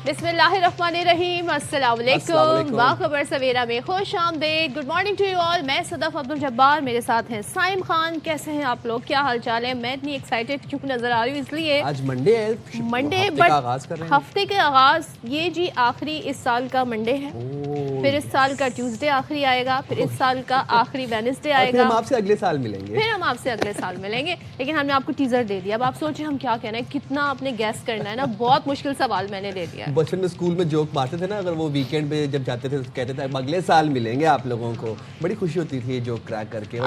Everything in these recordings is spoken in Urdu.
بسم اللہ الرحمن الرحیم، السلام علیکم، باخبر سویرا میں خوش آمدید۔ Good morning to you all. میں صدف عبدالجبار، میرے ساتھ ہیں سائم خان۔ کیسے ہیں آپ لوگ؟ کیا حال چال ہے؟ میں اتنی ایکسائٹیڈ کیوں نظر آ رہی ہوں؟ اس لیے آج منڈے ہے، ہفتے کے آغاز یہ جی آخری اس سال کا منڈے ہے، پھر اس سال کا ٹیوزڈے آخری آئے گا، پھر اس سال کا آخری وینسڈے آئے گا، ہم آپ سے اگلے سال ملیں گے، پھر ہم آپ سے اگلے سال ملیں گے۔ لیکن ہم نے آپ کو ٹیزر دے دیا، اب آپ سوچیں ہم کیا کہنا ہے، کتنا آپ نے گیس کرنا ہے نا، بہت مشکل سوال میں نے دے دیا۔ بچپن میں اسکول میں جوک مارتے تھے نا، اگر وہ ویکینڈ پہ جب جاتے تھے کہتے تھے اب اگلے سال ملیں گے آپ لوگوں کو، بڑی خوشی ہوتی تھی یہ جوک کریک کر کے۔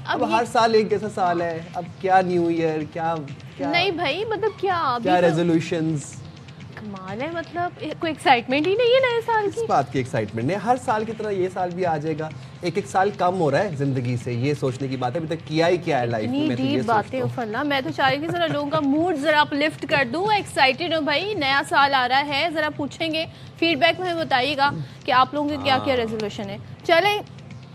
اب ہر سال ایک جیسا سال ہے، اب کیا نیو ایئر، کیا نہیں بھائی، مطلب کیا ریزولوشنز، کمال ہے، مطلب کوئی ایکسائٹمنٹ ہی نہیں ہے نئے سال کی۔ اس بات کی ایکسائٹمنٹ نہیں، ہر سال کی طرح یہ سال بھی آ جائے گا، ایک ایک سال کم ہو رہا ہے زندگی سے، یہ سوچنے کی بات ہے ابھی تک کیا ہی کیا ہے لائف میں۔ میں تو یہ باتیں افلا، میں تو چاہ رہی تھی ذرا لوگوں کا موڈ ذرا اپ لفٹ کر دوں، ایکسائٹیڈ ہوں بھائی، نیا سال آ رہا ہے، ذرا پوچھیں گے، فیڈ بیک میں ہمیں بتائیے گا کہ آپ لوگوں کے کیا کیا ریزولوشن ہے۔ چلیں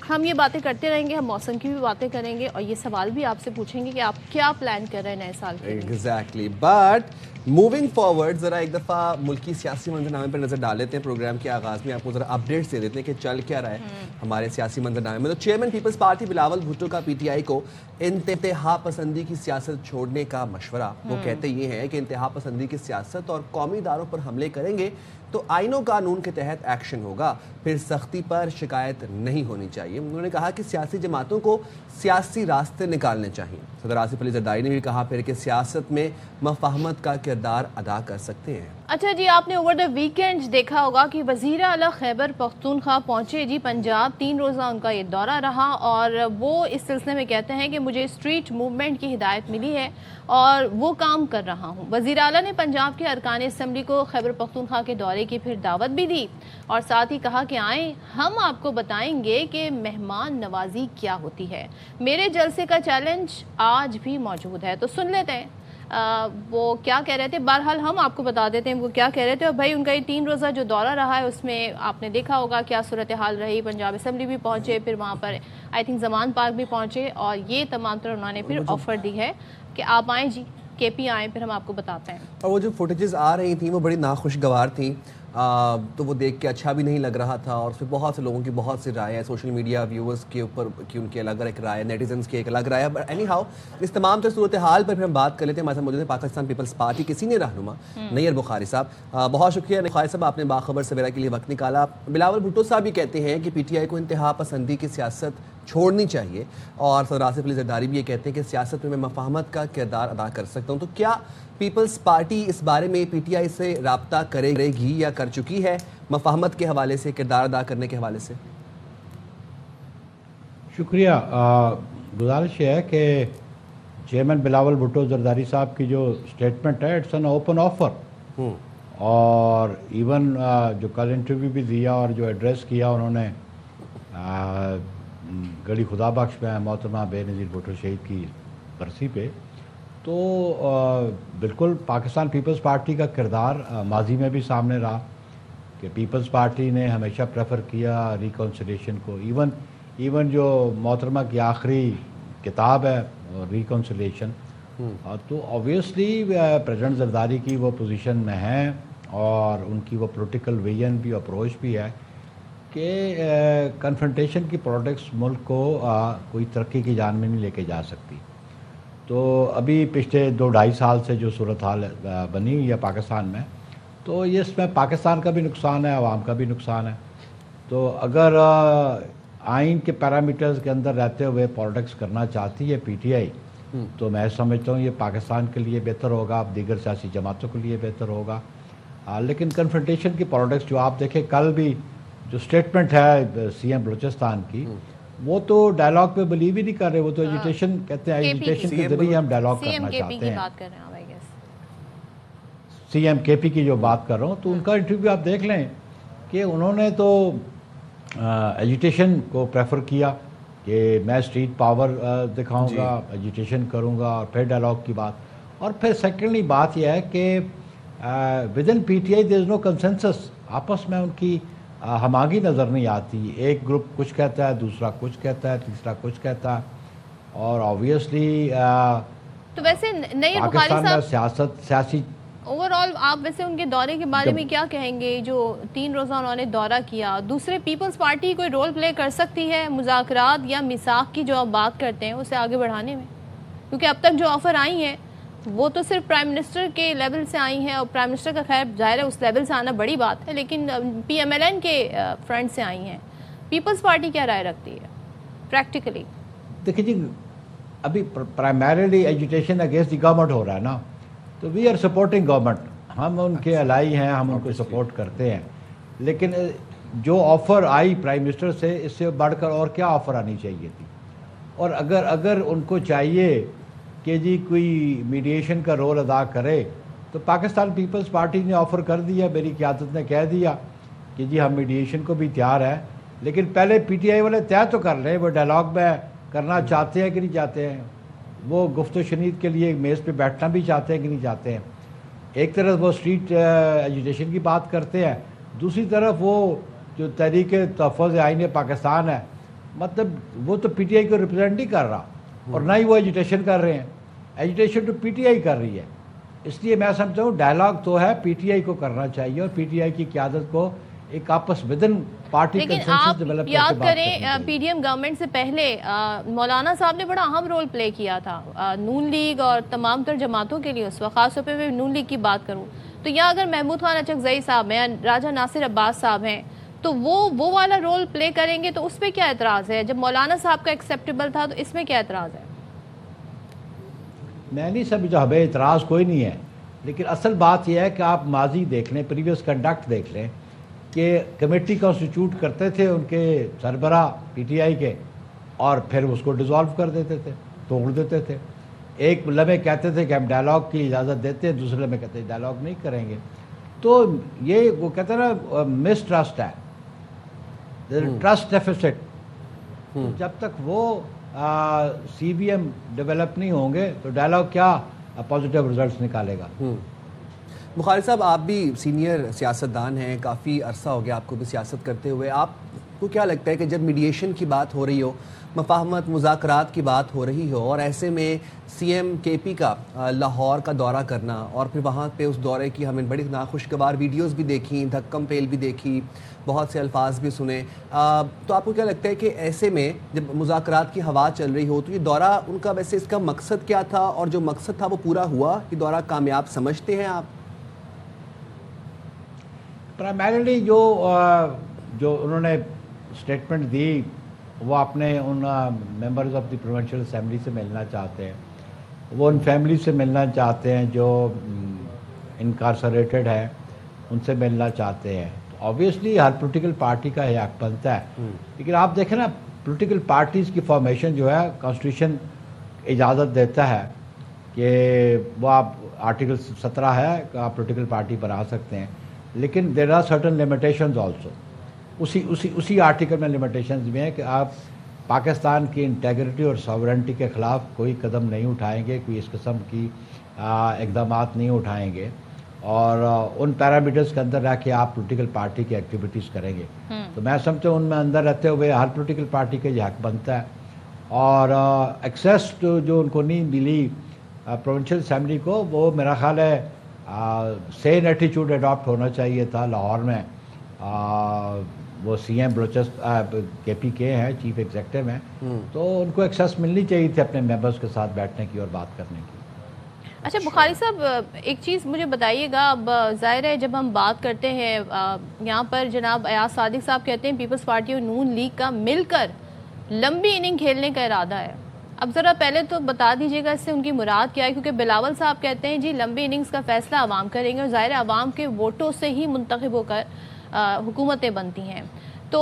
ہم یہ باتیں کرتے رہیں گے، ہم موسم کی بھی باتیں کریں گے اور یہ سوال بھی آپ سے پوچھیں گے کہ آپ کیا پلان کر رہے ہیں نئے سال کے لیے۔ ایگزیکٹلی، بٹ موونگ فارورڈ ذرا ایک دفعہ ملکی سیاسی منظرنامے پر نظر ڈال لیتے ہیں۔ پروگرام کے آغاز میں آپ کو ذرا اپڈیٹس دے دیتے ہیں کہ چل کیا رہا ہے ہمارے سیاسی منظرنامے میں۔ تو chairman Peoples Party Bilawal Bhutto کا پی ٹی آئی کو انتہا پسندی کی سیاست چھوڑنے کا مشورہ۔ وہ کہتے یہ ہیں کہ انتہا پسندی کی سیاست اور قومی اداروں پر حملے کریں گے تو آئین و قانون کے تحت ایکشن ہوگا، پھر سختی پر شکایت نہیں ہونی چاہیے۔ انہوں نے کہا کہ سیاسی جماعتوں کو سیاسی راستے نکالنے چاہیے۔ صدر آصف علی زرداری نے بھی کہا پھر کہ سیاست میں مفاہمت کا کردار ادا کر سکتے ہیں۔ اچھا جی، آپ نے اوور دا ویکینڈ دیکھا ہوگا کہ وزیر اعلیٰ خیبر پختونخوا پہنچے جی پنجاب، 3 روزہ ان کا یہ دورہ رہا اور وہ اس سلسلے میں کہتے ہیں کہ مجھے اسٹریٹ موومنٹ کی ہدایت ملی ہے اور وہ کام کر رہا ہوں۔ وزیر اعلیٰ نے پنجاب کے ارکان اسمبلی کو خیبر پختونخوا کے دورے کی پھر دعوت بھی دی اور ساتھ ہی کہا کہ آئیں ہم آپ کو بتائیں گے کہ مہمان نوازی کیا ہوتی ہے۔ میرے جلسے کا چیلنج آج بھی موجود ہے، تو سن لیتے ہیں وہ کیا کہہ رہے تھے۔ بہرحال ہم آپ کو بتا دیتے ہیں وہ کیا کہہ رہے تھے۔ اور بھائی ان کا یہ 3 روزہ جو دورہ رہا ہے اس میں آپ نے دیکھا ہوگا کیا صورتحال رہی۔ پنجاب اسمبلی بھی پہنچے، پھر وہاں پر آئی تھنک زمان پارک بھی پہنچے اور یہ تمام طرح انہوں نے پھر آفر دی ہے کہ آپ آئیں جی، کے پی آئیں، پھر ہم آپ کو بتاتے ہیں۔ اور وہ جو فوٹیجز آ رہی تھیں وہ بڑی ناخوشگوار تھیں، تو وہ دیکھ کے اچھا بھی نہیں لگ رہا تھا اور اس پہ بہت سے لوگوں کی بہت سی رائے ہے، سوشل میڈیا ویورز کے اوپر کی ان کی الگ ایک رائے، نیٹیزنس کی ایک الگ رائے ہے۔ بٹ اینی ہاؤ اس تمام تر صورتحال پر پھر ہم بات کر لیتے ہیں۔ ہمارے ساتھ موجود ہیں پاکستان پیپلز پارٹی کے سینئر رہنما نیئر بخاری صاحب۔ بہت شکریہ بخاری صاحب، آپ نے باخبر سویرا کے لیے وقت نکالا۔ بلاول بھٹو صاحب بھی کہتے ہیں کہ پی ٹی آئی کو انتہا پسندی کی سیاست چھوڑنی چاہیے اور صدر آصف علی زرداری بھی یہ کہتے ہیں کہ سیاست میں مفاہمت کا کردار ادا کر سکتا ہوں۔ تو کیا پیپلز پارٹی اس بارے میں پی ٹی آئی سے رابطہ کرے گی یا کر چکی ہے مفاہمت کے حوالے سے، کردار ادا کرنے کے حوالے سے؟ شکریہ۔ گزارش یہ ہے کہ چیئرمین بلاول بھٹو زرداری صاحب کی جو اسٹیٹمنٹ ہے اٹس این اوپن آفر، اور ایون جو کل انٹرویو بھی دیا اور جو ایڈریس کیا انہوں نے گڑی خدا بخش میں محترمہ بے نظیر بھٹو شہید کی برسی پہ، تو بالکل پاکستان پیپلز پارٹی کا کردار ماضی میں بھی سامنے رہا کہ پیپلز پارٹی نے ہمیشہ پریفر کیا ریکونسلیشن کو۔ ایون جو محترمہ کی آخری کتاب ہے ریکونسلیشن، تو آبویسلی پریزیڈنٹ زرداری کی وہ پوزیشن میں ہیں اور ان کی وہ پولیٹیکل ویژن بھی، اپروچ بھی ہے کہ کنفرنٹیشن کی پالیٹکس ملک کو کوئی ترقی کی جان میں نہیں لے کے جا سکتی۔ تو ابھی پچھلے 2-2.5 سال سے جو صورتحال بنی ہوئی ہے پاکستان میں، تو یہ اس میں پاکستان کا بھی نقصان ہے، عوام کا بھی نقصان ہے۔ تو اگر آئین کے پیرامیٹرز کے اندر رہتے ہوئے پالیٹکس کرنا چاہتی ہے پی ٹی آئی، تو میں سمجھتا ہوں یہ پاکستان کے لیے بہتر ہوگا، دیگر سیاسی جماعتوں کے لیے بہتر ہوگا۔ لیکن کنفرنٹیشن کی پالیٹکس جو آپ دیکھیں، کل بھی جو اسٹیٹمنٹ ہے سی ایم بلوچستان کی، وہ تو ڈائلاگ پہ بلیو ہی نہیں کر رہے، وہ تو ایجوٹیشن کہتے ہیں، ایجوٹیشن کے ذریعے ہم ڈائلاگ کرنا چاہتے ہیں۔ سی ایم کے پی کی جو بات کر رہا ہوں، تو ان کا انٹرویو آپ دیکھ لیں کہ انہوں نے تو ایجوٹیشن کو پریفر کیا کہ میں اسٹریٹ پاور دکھاؤں گا، ایجوٹیشن کروں گا، اور پھر ڈائلاگ کی بات۔ اور پھر سیکنڈلی بات یہ ہے کہ within P T I there is no consensus, آپس میں ان کی ہم آہنگی نظر نہیں آتی، ایک گروپ کچھ کہتا ہے، دوسرا کچھ کہتا ہے، تیسرا کچھ کہتا ہے، اور آبویسلی تو ویسے پاکستان میں سیاسی اوور آل آپ ویسے ان کے دورے کے بارے میں کیا کہیں گے؟ جو 3 روزہ انہوں نے دورہ کیا، دوسرے پیپلز پارٹی کوئی رول پلے کر سکتی ہے مذاکرات یا میثاق کی جو آپ بات کرتے ہیں اسے آگے بڑھانے میں؟ کیونکہ اب تک جو آفر آئی ہیں وہ تو صرف پرائم منسٹر کے لیول سے آئی ہیں، اور پرائم منسٹر کا خیر ظاہر ہے اس لیول سے آنا بڑی بات ہے، لیکن پی ایم ایل این کے فرنٹ سے آئی ہیں. پیپلز پارٹی کیا رائے رکھتی ہے پریکٹیکلی؟ دیکھیں جی، ابھی primarily agitation against the government ہو رہا ہے نا، تو وی آر سپورٹنگ گورنمنٹ، ہم ان کے الائی ہیں، ہم ان کو سپورٹ کرتے ہیں. لیکن جو آفر آئی پرائم منسٹر سے، اس سے بڑھ کر اور کیا آفر آنی چاہیے تھی؟ اور اگر ان کو چاہیے کہ جی کوئی میڈیشن کا رول ادا کرے، تو پاکستان پیپلز پارٹی نے آفر کر دیا، میری قیادت نے کہہ دیا کہ جی ہم میڈیشن کو بھی تیار ہے، لیکن پہلے پی ٹی آئی والے طے تو کر لیں وہ ڈائلاگ میں کرنا چاہتے ہیں کہ نہیں چاہتے ہیں، وہ گفت و شنید کے لیے میز پہ بیٹھنا بھی چاہتے ہیں کہ نہیں چاہتے ہیں. ایک طرف وہ اسٹریٹ ایجوٹیشن کی بات کرتے ہیں، دوسری طرف وہ جو تحریک تحفظ آئین پاکستان ہے، مطلب وہ تو پی ٹی آئی کو ریپرزینٹ نہیں کر رہا، اور نہ ہی وہ ایجوٹیشن کر رہے ہیں، ایجوٹیشن تو پی ٹی آئی کر رہی ہے. اس لیے میں سمجھتا ہوں ڈائلاگ تو ہے پی ٹی آئی کو کرنا چاہیے، اور پی ٹی آئی کی قیادت کو ایک آپس ودن پارٹی لیکن کنسنسس آپ ڈیولپ یاد کریں پی ڈی ایم گورنمنٹ سے پہلے مولانا صاحب نے بڑا اہم رول پلے کیا تھا نون لیگ اور تمام تر جماعتوں کے لیے اس وقت، خاص طور پہ میں نون لیگ کی بات کروں تو یہاں اگر محمود خان اچکزئی صاحب ہیں، راجہ ناصر عباس صاحب ہیں، تو وہ والا رول پلے کریں گے، تو اس پہ کیا اعتراض ہے؟ جب مولانا صاحب کا ایکسیپٹیبل تھا تو اس میں کیا اعتراض ہے؟ میں نہیں سمجھا، ہمیں اعتراض کوئی نہیں ہے، لیکن اصل بات یہ ہے کہ آپ ماضی دیکھ لیں، پریویس کنڈکٹ دیکھ لیں کہ کمیٹی کانسٹیٹیوٹ کرتے تھے ان کے سربراہ پی ٹی آئی کے، اور پھر اس کو ڈیزالو کر دیتے تھے، توڑ دیتے تھے. ایک لمحے کہتے تھے کہ ہم ڈائلاگ کی اجازت دیتے ہیں، دوسرے لمحے کہتے ہیں ڈائلاگ نہیں کریں گے. تو یہ وہ کہتے ہیں نا مس ٹرسٹ ہے، ٹرسٹ ڈیفیسٹ. جب تک وہ سی بی ایم ڈیولپ نہیں ہوں گے تو ڈائلاگ کیا پازیٹیو ریزلٹس نکالے گا. بخاری صاحب، آپ بھی سینئر سیاستدان ہیں، کافی عرصہ ہو گیا آپ کو بھی سیاست کرتے ہوئے، آپ کو کیا لگتا ہے کہ جب میڈیشن کی بات ہو رہی ہو، مفاہمت مذاکرات کی بات ہو رہی ہو، اور ایسے میں سی ایم کے پی کا لاہور کا دورہ کرنا، اور پھر وہاں پہ اس دورے کی ہمیں بڑی ناخوشگوار ویڈیوز بھی دیکھیں، دھکم پیل بھی دیکھی، بہت سے الفاظ بھی سنے، تو آپ کو کیا لگتا ہے کہ ایسے میں جب مذاکرات کی ہوا چل رہی ہو تو یہ دورہ ان کا ویسے اس کا مقصد کیا تھا، اور جو مقصد تھا وہ پورا ہوا؟ یہ دورہ کامیاب سمجھتے ہیں آپ؟ پرائمریلی جو انہوں نے اسٹیٹمنٹ دی، وہ اپنے ان members of the provincial assembly سے ملنا چاہتے ہیں، وہ ان فیملی سے ملنا چاہتے ہیں جو انکارسریٹڈ ہے، ان سے ملنا چاہتے ہیں. آبویسلی ہر پولیٹیکل پارٹی کا یہ حق بنتا ہے، لیکن آپ دیکھیں نا پولیٹیکل پارٹیز کی فارمیشن جو ہے کانسٹیٹیوشن اجازت دیتا ہے کہ وہ آپ آرٹیکل 17 ہے کہ آپ پولیٹیکل پارٹی بنا سکتے ہیں، لیکن there are certain limitations also. اسی آرٹیکل میں لمیٹیشنز بھی ہیں کہ آپ پاکستان کی انٹیگریٹی اور ساورنٹی کے خلاف کوئی قدم نہیں اٹھائیں گے، کوئی اس قسم کی اقدامات نہیں اٹھائیں گے، اور ان پیرامیٹرز کے اندر رہ کے آپ پولیٹیکل پارٹی کی ایکٹیویٹیز کریں گے. تو میں سمجھتا ہوں ان میں اندر رہتے ہوئے ہر پولیٹیکل پارٹی کا یہ حق بنتا ہے. اور ایکسیس جو ان کو نہیں ملی پروونشل اسمبلی کو، وہ میرا خیال ہے سین ایٹیچیوڈ اڈاپٹ ہونا چاہیے تھا لاہور میں. وہ سی ایم کے پی کے ہیں، چیف ایگزیکٹو ہیں، تو ان کو ایکسیس ملنی چاہیے تھی اپنے ممبرز کے ساتھ بیٹھنے کی اور بات کرنے کی. اچھا بخاری صاحب، ایک چیز مجھے بتائیے گا، اب ظاہر ہے جب ہم بات کرتے ہیں یہاں پر جناب ایاز صادق صاحب کہتے ہیں پیپلز پارٹی اور نون لیگ کا مل کر لمبی اننگ کھیلنے کا ارادہ ہے. اب ذرا پہلے تو بتا دیجیے گا اس سے ان کی مراد کیا ہے، کیونکہ بلاول صاحب کہتے ہیں جی لمبی اننگز کا فیصلہ عوام کریں گے، اور ظاہر ہے عوام کے ووٹوں سے ہی منتخب ہو کر حکومتیں بنتی ہیں. تو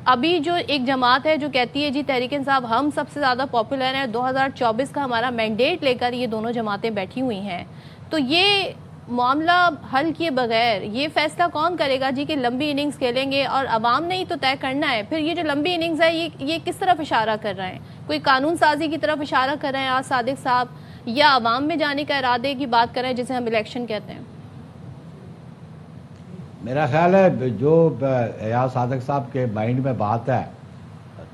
ابھی جو ایک جماعت ہے جو کہتی ہے جی تحریک انصاف ہم سب سے زیادہ پاپولر ہیں، 2024 کا ہمارا مینڈیٹ لے کر یہ دونوں جماعتیں بیٹھی ہوئی ہیں، تو یہ معاملہ حل کیے بغیر یہ فیصلہ کون کرے گا جی کہ لمبی اننگز کھیلیں گے؟ اور عوام نے ہی تو طے کرنا ہے. پھر یہ جو لمبی اننگز ہے یہ کس طرف اشارہ کر رہے ہیں؟ کوئی قانون سازی کی طرف اشارہ کر رہے ہیں ایاز صادق صاحب، یا عوام میں جانے کا ارادے کی بات کر رہے ہیں جسے ہم الیکشن کہتے ہیں؟ میرا خیال ہے جو ایاز صادق صاحب کے مائنڈ میں بات ہے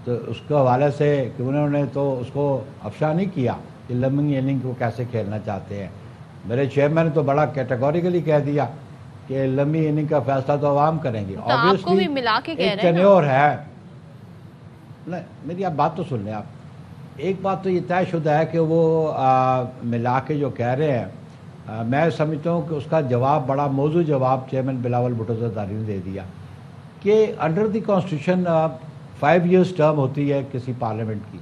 تو اس کے حوالے سے کہ انہوں نے تو اس کو افشا نہیں کیا کہ لمبی اننگ کو کیسے کھیلنا چاہتے ہیں. میرے چیئرمین نے تو بڑا کیٹیگوریکلی کہہ دیا کہ لمبی اننگ کا فیصلہ تو عوام کریں گے. آپ کو بھی ملا کے کہہ ایک رہے ہیں ٹینیور ہے. نہیں میری آپ بات تو سن لیں. آپ ایک بات تو یہ طے شدہ ہے کہ وہ ملا کے جو کہہ رہے ہیں میں سمجھتا ہوں کہ اس کا جواب بڑا موضوع جواب چیئرمین بلاول بھٹو زرداری نے دے دیا کہ under the constitution 5 years term ہوتی ہے کسی پارلیمنٹ کی,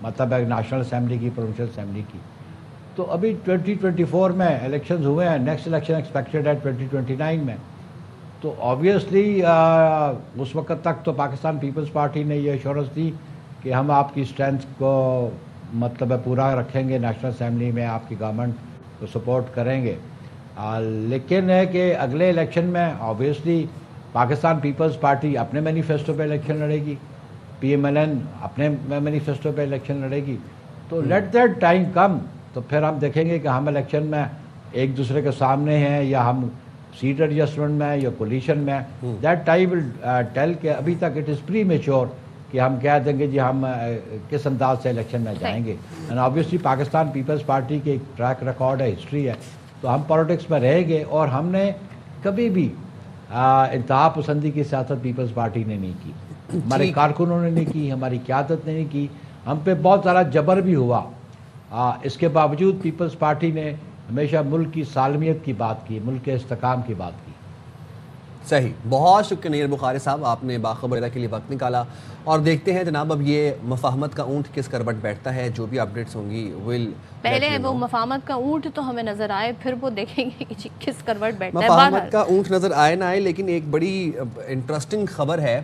مطلب ہے نیشنل اسمبلی کی, پروونشل اسمبلی کی. تو ابھی 2024 میں الیکشنز ہوئے ہیں, نیکسٹ الیکشن ایکسپیکٹڈ ہے 2029 میں. تو آبویسلی اس وقت تک تو پاکستان پیپلز پارٹی نے یہ ایشورنس دی کہ ہم آپ کی اسٹرینتھ کو مطلب ہے پورا رکھیں گے, نیشنل اسمبلی میں آپ کی گورنمنٹ کو سپورٹ کریں گے. لیکن ہے کہ اگلے الیکشن میں آبویسلی پاکستان پیپلز پارٹی اپنے مینیفیسٹو پہ الیکشن لڑے گی, پی ایم ایل این اپنے مینیفیسٹو پہ الیکشن لڑے گی. تو لیٹ دیٹ ٹائم کم, تو پھر ہم دیکھیں گے کہ ہم الیکشن میں ایک دوسرے کے سامنے ہیں یا ہم سیٹ ایڈجسٹمنٹ میں یا کولیشن میں. دیٹ ٹائم ول ٹیل کہ ابھی تک اٹ از پری میچور کہ ہم کہہ دیں گے جی ہم کس انداز سے الیکشن میں جائیں گے. And obviously Pakistan Peoples Party کے ایک ٹریک ریکارڈ ہے, ہسٹری ہے, تو ہم پالیٹکس میں رہیں گے. اور ہم نے کبھی بھی انتہا پسندی کی سیاست پیپلز پارٹی نے نہیں کی, ہمارے کارکنوں نے نہیں کی, ہماری قیادت نے نہیں کی. ہم پہ بہت سارا جبر بھی ہوا, اس کے باوجود پیپلز پارٹی نے ہمیشہ ملک کی سالمیت کی بات کی, ملک کے استحکام کی بات کی. صحیح, بہت شکریہ نیر بخاری صاحب, آپ نے باخبر کے لیے وقت نکالا. اور دیکھتے ہیں جناب اب یہ مفاہمت کا اونٹ کس کروٹ بیٹھتا ہے. جو بھی اپڈیٹس ہوں گی پہلے وہ مفاہمت کا اونٹ تو ہمیں نظر آئے, پھر وہ دیکھیں گے کہ کس کروٹ بیٹھتا ہے. مفاہمت کا اونٹ نظر آئے نہ آئے, لیکن ایک بڑی انٹرسٹنگ خبر ہے,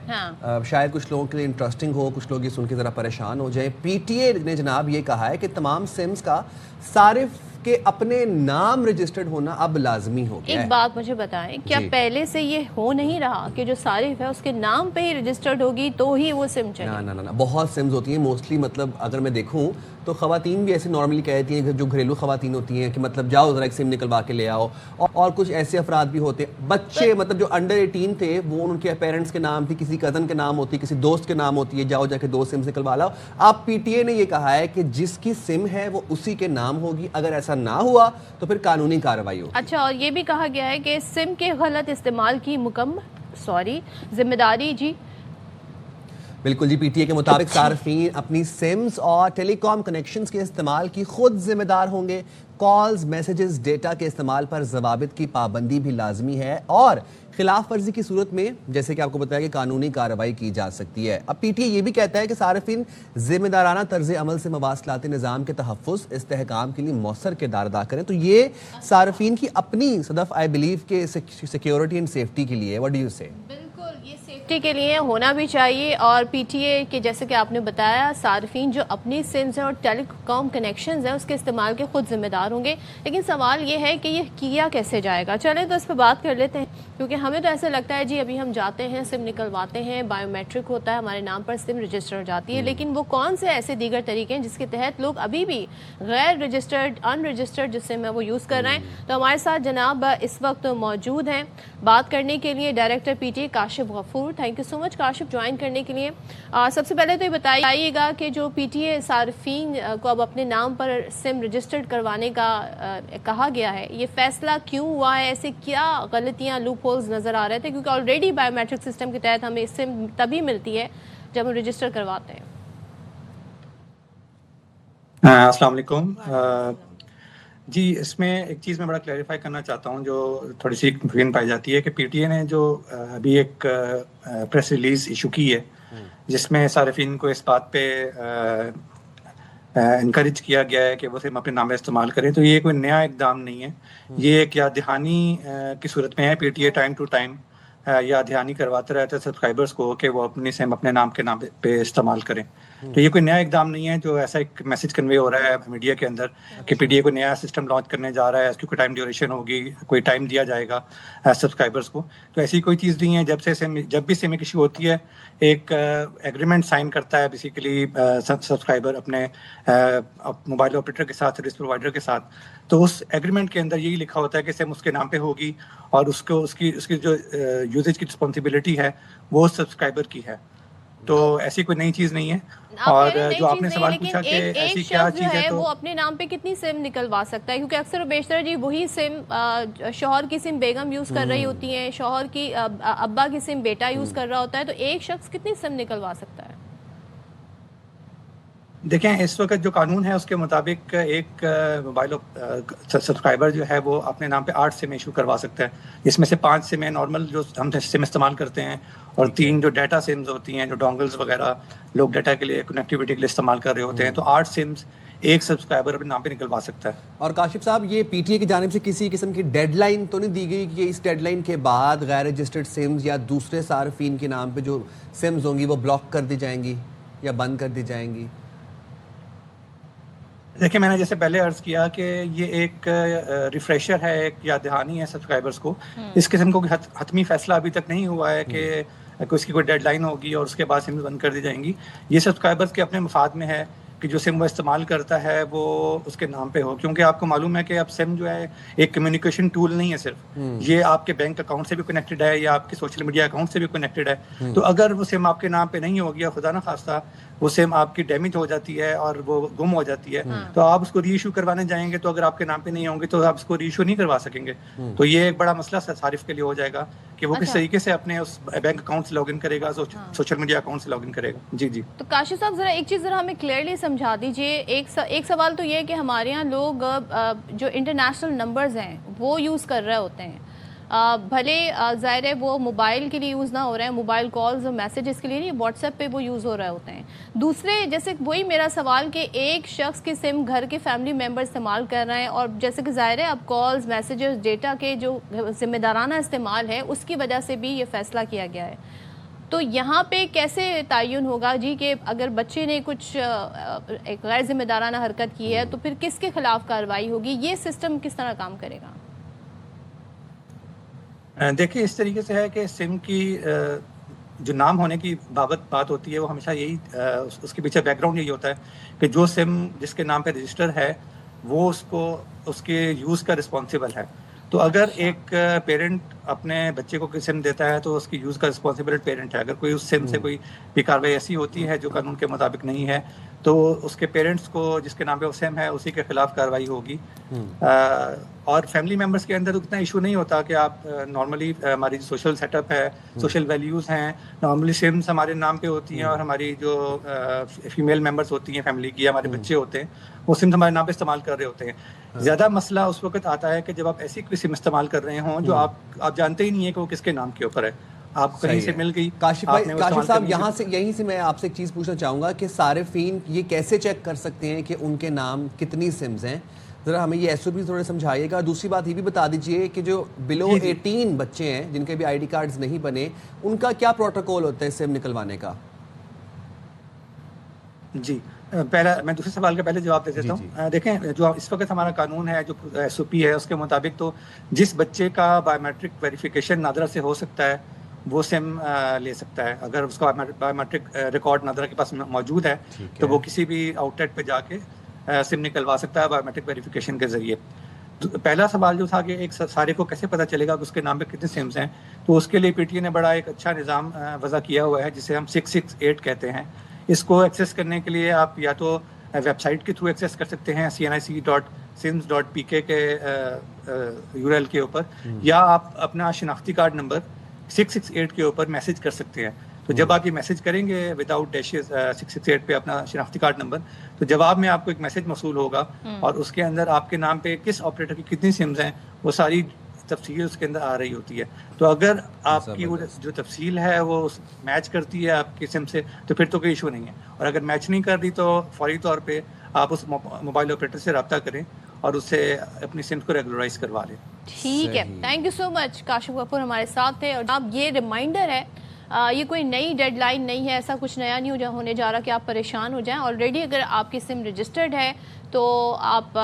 شاید کچھ لوگوں کے لیے انٹرسٹنگ ہو, کچھ لوگ یہ سن کے ذرا پریشان ہو جائیں. پی ٹی اے نے جناب یہ کہا ہے کہ تمام سمز کا صارف کہ اپنے نام رجسٹرڈ ہونا اب لازمی ہو گیا ہے. ایک بات مجھے بتائیں, کیا پہلے سے یہ ہو نہیں رہا کہ جو صارف ہے اس کے نام پہ ہی رجسٹرڈ ہوگی تو ہی وہ سم چلے؟ نہ بہت سمز ہوتی ہیں موسٹلی. مطلب اگر میں دیکھوں تو خواتین بھی ایسے نارملی کہتی ہیں, جو گھریلو خواتین ہوتی ہیں, کہ مطلب جاؤ ذرا ایک سم نکلوا کے لے آؤ. اور کچھ ایسے افراد بھی ہوتے ہیں, بچے مطلب جو انڈر 18 تھے, وہ ان کے پیرنٹس کے نام تھی, کسی کزن کے نام ہوتی, کسی دوست کے نام ہوتی ہے, جاؤ جا کے 2 سمز نکلوا لاؤ. اب پی ٹی اے نے یہ کہا ہے کہ جس کی سم ہے وہ اسی کے نام ہوگی, اگر ایسا نہ ہوا تو پھر قانونی کارروائی ہوگی. اچھا, اور یہ بھی کہا گیا ہے کہ سم کے غلط استعمال کی ذمہ داری جی بالکل جی. پی ٹی اے کے مطابق صارفین اپنی سمز اور ٹیلی کام کنیکشنز کے استعمال کی خود ذمہ دار ہوں گے. کالز, میسیجز, ڈیٹا کے استعمال پر ضوابط کی پابندی بھی لازمی ہے, اور خلاف ورزی کی صورت میں جیسے کہ آپ کو بتایا کہ قانونی کارروائی کی جا سکتی ہے. اب پی ٹی اے یہ بھی کہتا ہے کہ صارفین ذمہ دارانہ طرز عمل سے مواصلاتی نظام کے تحفظ, استحکام کے لیے مؤثر کردار ادا کریں. تو یہ صارفین کی اپنی صدف آئی بلیو کہ سیکیورٹی اینڈ سیفٹی کے لیے. واٹ ڈو یو سے؟ سیفٹی کے لیے ہونا بھی چاہیے. اور پی ٹی اے کے جیسے کہ آپ نے بتایا, صارفین جو اپنی سمز ہیں اور ٹیلی کام کنیکشنز ہیں اس کے استعمال کے خود ذمہ دار ہوں گے. لیکن سوال یہ ہے کہ یہ کیا کیسے جائے گا. چلیں تو اس پہ بات کر لیتے ہیں, کیونکہ ہمیں تو ایسے لگتا ہے جی ابھی ہم جاتے ہیں, سم نکلواتے ہیں, بایو میٹرک ہوتا ہے, ہمارے نام پر سم رجسٹر ہو جاتی ہے. لیکن وہ کون سے ایسے دیگر طریقے ہیں جس کے تحت لوگ ابھی بھی غیر رجسٹرڈ, ان رجسٹرڈ جس سم ہے وہ یوز کر رہے ہیں. تو ہمارے ساتھ جناب اس وقت موجود ہیں بات کرنے کے لیے director P T A Kashif Ghafoor. Thank you so much Kashif join کرنے کے لیے. سب سے پہلے تو یہ بتائیے گا کہ جو پی ٹی اے صارفین کو اب اپنے نام پر سم رجسٹرڈ کروانے کا کہا گیا ہے, یہ فیصلہ کیوں ہوا ہے؟ ایسے کیا غلطیاں, لوپ ہولز نظر آ رہے تھے؟ کیونکہ آلریڈی بایو میٹرک سسٹم کے تحت ہمیں سم تبھی ملتی ہے جب ہم رجسٹر کرواتے ہیں. السلام علیکم. جی, اس میں ایک چیز میں بڑا کلیریفائی کرنا چاہتا ہوں جو تھوڑی سی کنفیوژن پائی جاتی ہے کہ پی ٹی اے نے جو ابھی ایک پریس ریلیز ایشو کی ہے جس میں صارفین کو اس بات پہ انکریج کیا گیا ہے کہ وہ صرف اپنے نام میں استعمال کریں, تو یہ کوئی نیا اقدام نہیں ہے. یہ ایک یاد دہانی کی صورت میں ہے. P T A time to time یاد دہانی کرواتے رہتے ہیں سبسکرائبرز کو کہ وہ اپنی سم اپنے نام کے نام پہ استعمال کریں. تو یہ کوئی نیا اقدام نہیں ہے جو ایسا ایک میسج کنوے ہو رہا ہے میڈیا کے اندر کہ پی ٹی اے کوئی نیا سسٹم لانچ کرنے جا رہا ہے, اس کی کوئی ٹائم ڈیوریشن ہوگی, کوئی ٹائم دیا جائے گا سبسکرائبرز کو. تو ایسی کوئی چیز نہیں ہے. جب بھی سم ایشو ہوتی ہے ایک ایگریمنٹ سائن کرتا ہے بیسیکلی سبسکرائبر اپنے موبائل آپریٹر کے ساتھ, سروس پرووائڈر کے ساتھ. تو اس ایگریمنٹ کے اندر یہی لکھا ہوتا ہے کہ سم اس کے نام پہ ہوگی اور اس کی جو یوزیج کی رسپانسبلٹی ہے وہ سبسکرائبر کی ہے. تو ایسی کوئی نئی چیز نہیں ہے. آپ اور کہہ رہے ہیں جو نئی آپ نے چیز نہیں، سوال لیکن پوچھا کہ ایک ایسی کیا شخص جو چیز ہے ہے تو وہ اپنے نام پہ کتنی سم نکلوا سکتا ہے؟ کیونکہ اکثر و بیشتر جی وہی سم شوہر کی سم بیگم یوز کر رہی ہوتی ہیں، شوہر کی ابا کی سم بیٹا یوز کر رہا ہوتا ہے، تو ایک شخص کتنی سم نکلوا سکتا ہے؟ دیکھیں اس وقت جو قانون ہے اس کے مطابق ایک موبائل سبسکرائبر جو ہے وہ اپنے نام پہ 8 سم ایشو کروا سکتا ہے، جس میں سے 5 سمیں نارمل جو ہم سم استعمال کرتے ہیں، اور 3 جو ڈیٹا سمز ہوتی ہیں جو ڈونگلز وغیرہ لوگ ڈیٹا کے لیے کنیکٹیوٹی کے لیے استعمال کر رہے ہوتے ہیں، تو 8 سمز ایک سبسکرائبر اپنے نام پہ نکلوا سکتا ہے. اور کاشف صاحب یہ پی ٹی اے کی جانب سے کسی قسم کی ڈیڈ لائن تو نہیں دی گئی کہ اس ڈیڈ لائن کے بعد غیر رجسٹرڈ سمز یا دوسرے صارفین کے نام پہ جو سمز ہوں گی وہ بلاک کر دی جائیں گی یا بند کر دی جائیں گی؟ دیکھیں میں نے جیسے پہلے عرض کیا کہ یہ ایک ریفریشر ہے، ایک یاد دہانی ہے سبسکرائبرز کو. اس قسم کو حتمی فیصلہ ابھی تک نہیں ہوا ہے کہ اس کی کوئی ڈیڈ لائن ہوگی اور اس کے بعد سم بند کر دی جائیں گی. یہ سبسکرائبرز کے اپنے مفاد میں ہے کہ جو سم وہ استعمال کرتا ہے وہ اس کے نام پہ ہو، کیونکہ آپ کو معلوم ہے کہ اب سم جو ہے ایک کمیونیکیشن ٹول نہیں ہے صرف، یہ آپ کے بینک اکاؤنٹ سے بھی کنیکٹڈ ہے یا آپ کے سوشل میڈیا اکاؤنٹ سے بھی کنیکٹڈ ہے. تو اگر وہ سم آپ کے نام پہ نہیں ہوگی اور خدا نہ خواستہ وہ سم آپ کی ڈیمیج ہو جاتی ہے اور وہ گم ہو جاتی ہے، تو آپ اس کو ری ایشو کروانے جائیں گے تو اگر آپ کے نام پہ نہیں ہوں گے تو آپ اس کو ری ایشو نہیں کروا سکیں گے. تو یہ ایک بڑا مسئلہ صارف کے لیے ہو جائے گا کہ وہ کس طریقے سے اپنے اس بینک اکاؤنٹ سے لاگ ان کرے گا، سوشل میڈیا اکاؤنٹ سے لاگ ان کرے گا. جی تو کاشف صاحب ذرا ایک چیز ذرا ہمیں کلیئرلی سمجھا دیجئے. ایک سوال تو یہ ہے کہ ہمارے یہاں لوگ جو انٹرنیشنل نمبرز ہیں وہ یوز کر رہے ہوتے ہیں، بھلے ظاہر ہے وہ موبائل کے لیے یوز نہ ہو رہے ہیں، موبائل کالز اور میسیجز کے لیے نہیں، واٹس ایپ پہ وہ یوز ہو رہے ہوتے ہیں. دوسرے جیسے وہی میرا سوال کہ ایک شخص کی سم گھر کے فیملی ممبر استعمال کر رہے ہیں، اور جیسے کہ ظاہر ہے اب کالز میسیجز ڈیٹا کے جو ذمہ دارانہ استعمال ہے اس کی وجہ سے بھی یہ فیصلہ کیا گیا ہے. تو یہاں پہ کیسے تعین ہوگا جی کہ اگر بچے نے کچھ ایک غیر ذمہ دارانہ حرکت کی ہے تو پھر کس کے خلاف کارروائی ہوگی؟ یہ سسٹم کس طرح کام کرے گا؟ دیکھیے اس طریقے سے ہے کہ سم کی جو نام ہونے کی بات ہوتی ہے وہ ہمیشہ یہی اس کے پیچھے بیک گراؤنڈ یہی ہوتا ہے کہ جو سم جس کے نام پہ رجسٹر ہے وہ اس کے یوز کا رسپانسیبل ہے. تو اگر ایک پیرنٹ اپنے بچے کو سم دیتا ہے تو اس کی یوز کا رسپانسیبل پیرنٹ ہے. اگر کوئی اس سم سے کوئی بھی کارروائی ایسی ہوتی ہے جو قانون کے مطابق نہیں ہے تو اس کے پیرنٹس کو جس کے نام پہ وہ سم ہے اسی کے خلاف کارروائی ہوگی. اور فیملی ممبرس کے اندر اتنا ایشو نہیں ہوتا کہ آپ نارملی ہماری جو سوشل سیٹ اپ ہے، سوشل ویلیوز ہیں، نارملی سمس ہمارے نام پہ ہوتی ہیں اور ہماری جو فیمیل ممبرس ہوتی ہیں فیملی کی، ہمارے بچے ہوتے ہیں، وہ سمس ہمارے نام پہ استعمال کر رہے ہوتے ہیں. زیادہ مسئلہ اس وقت آتا ہے کہ جب آپ ایسی کوئی سم استعمال کر رہے ہوں جو آپ جانتے ہی نہیں ہیں کہ وہ کس کے نام کے اوپر ہے، آپ کہیں سے مل گئی. کاشف صاحب یہیں سے میں آپ سے ایک چیز پوچھنا چاہوں گا کہ صارفین یہ کیسے چیک کر سکتے ہیں کہ ان کے نام کتنی سمز ہیں؟ ذرا ہمیں یہ ایس او پی تھوڑے سمجھائیے گا. دوسری بات یہ بھی بتا دیجئے کہ جو بلو 18 بچے ہیں جن کے بھی آئی ڈی کارڈز نہیں بنے، ان کا کیا پروٹوکول ہوتا ہے سم نکلوانے کا؟ جی پہلا میں دوسرے سوال کا پہلے جواب دے دیتا ہوں. دیکھیں جو اس وقت ہمارا قانون ہے، جو ایس او پی ہے، اس کے مطابق تو جس بچے کا بایو میٹرک ویریفیکیشن نادرا سے ہو سکتا ہے وہ سم لے سکتا ہے. اگر اس کا بایو میٹرک ریکارڈ نادرا کے پاس موجود ہے تو وہ کسی بھی آؤٹ لیٹ پہ جا کے سم نکلوا سکتا ہے بایو میٹرک ویریفیکیشن کے ذریعے. پہلا سوال جو تھا کہ ایک سارے کو کیسے پتہ چلے گا کہ اس کے نام پہ کتنے سمز ہیں، تو اس کے لیے پی ٹی اے نے بڑا ایک اچھا نظام وضع کیا ہوا ہے جسے ہم 668 کہتے ہیں. اس کو ایکسیس کرنے کے لیے آپ یا تو ویب سائٹ کے تھرو ایکسیس کر سکتے ہیں cnic.sims.pk کے URL کے اوپر، یا آپ اپنا شناختی کارڈ نمبر 668 کے اوپر میسج کر سکتے ہیں. تو جب آپ یہ میسج کریں گے وداؤٹ ڈیشز 668 پہ اپنا شناختی کارڈ نمبر، تو جواب میں آپ کو ایک میسج موصول ہوگا اور اس کے اندر آپ کے نام پہ کس آپریٹر کی کتنی سمز ہیں وہ ساری تفصیل اس کے اندر آ رہی ہوتی ہے. تو اگر آپ کی وہ جو تفصیل ہے وہ میچ کرتی ہے آپ کی سم سے تو پھر تو کوئی ایشو نہیں ہے، اور اگر میچ نہیں کر دی تو فوری طور پہ آپ اس موبائل آپریٹر سے رابطہ کریں اور اس سے اپنی سم کو ریگولرائز کروا لیں. ٹھیک ہے، thank you so much. Kashif Kapoor ہمارے ساتھ تھے. اور اب یہ ریمائنڈر ہے، یہ کوئی نئی ڈیڈ لائن نہیں ہے، ایسا کچھ نیا نہیں ہونے جا رہا کہ آپ پریشان ہو جائیں. آلریڈی اگر آپ کی سم رجسٹرڈ ہے تو آپ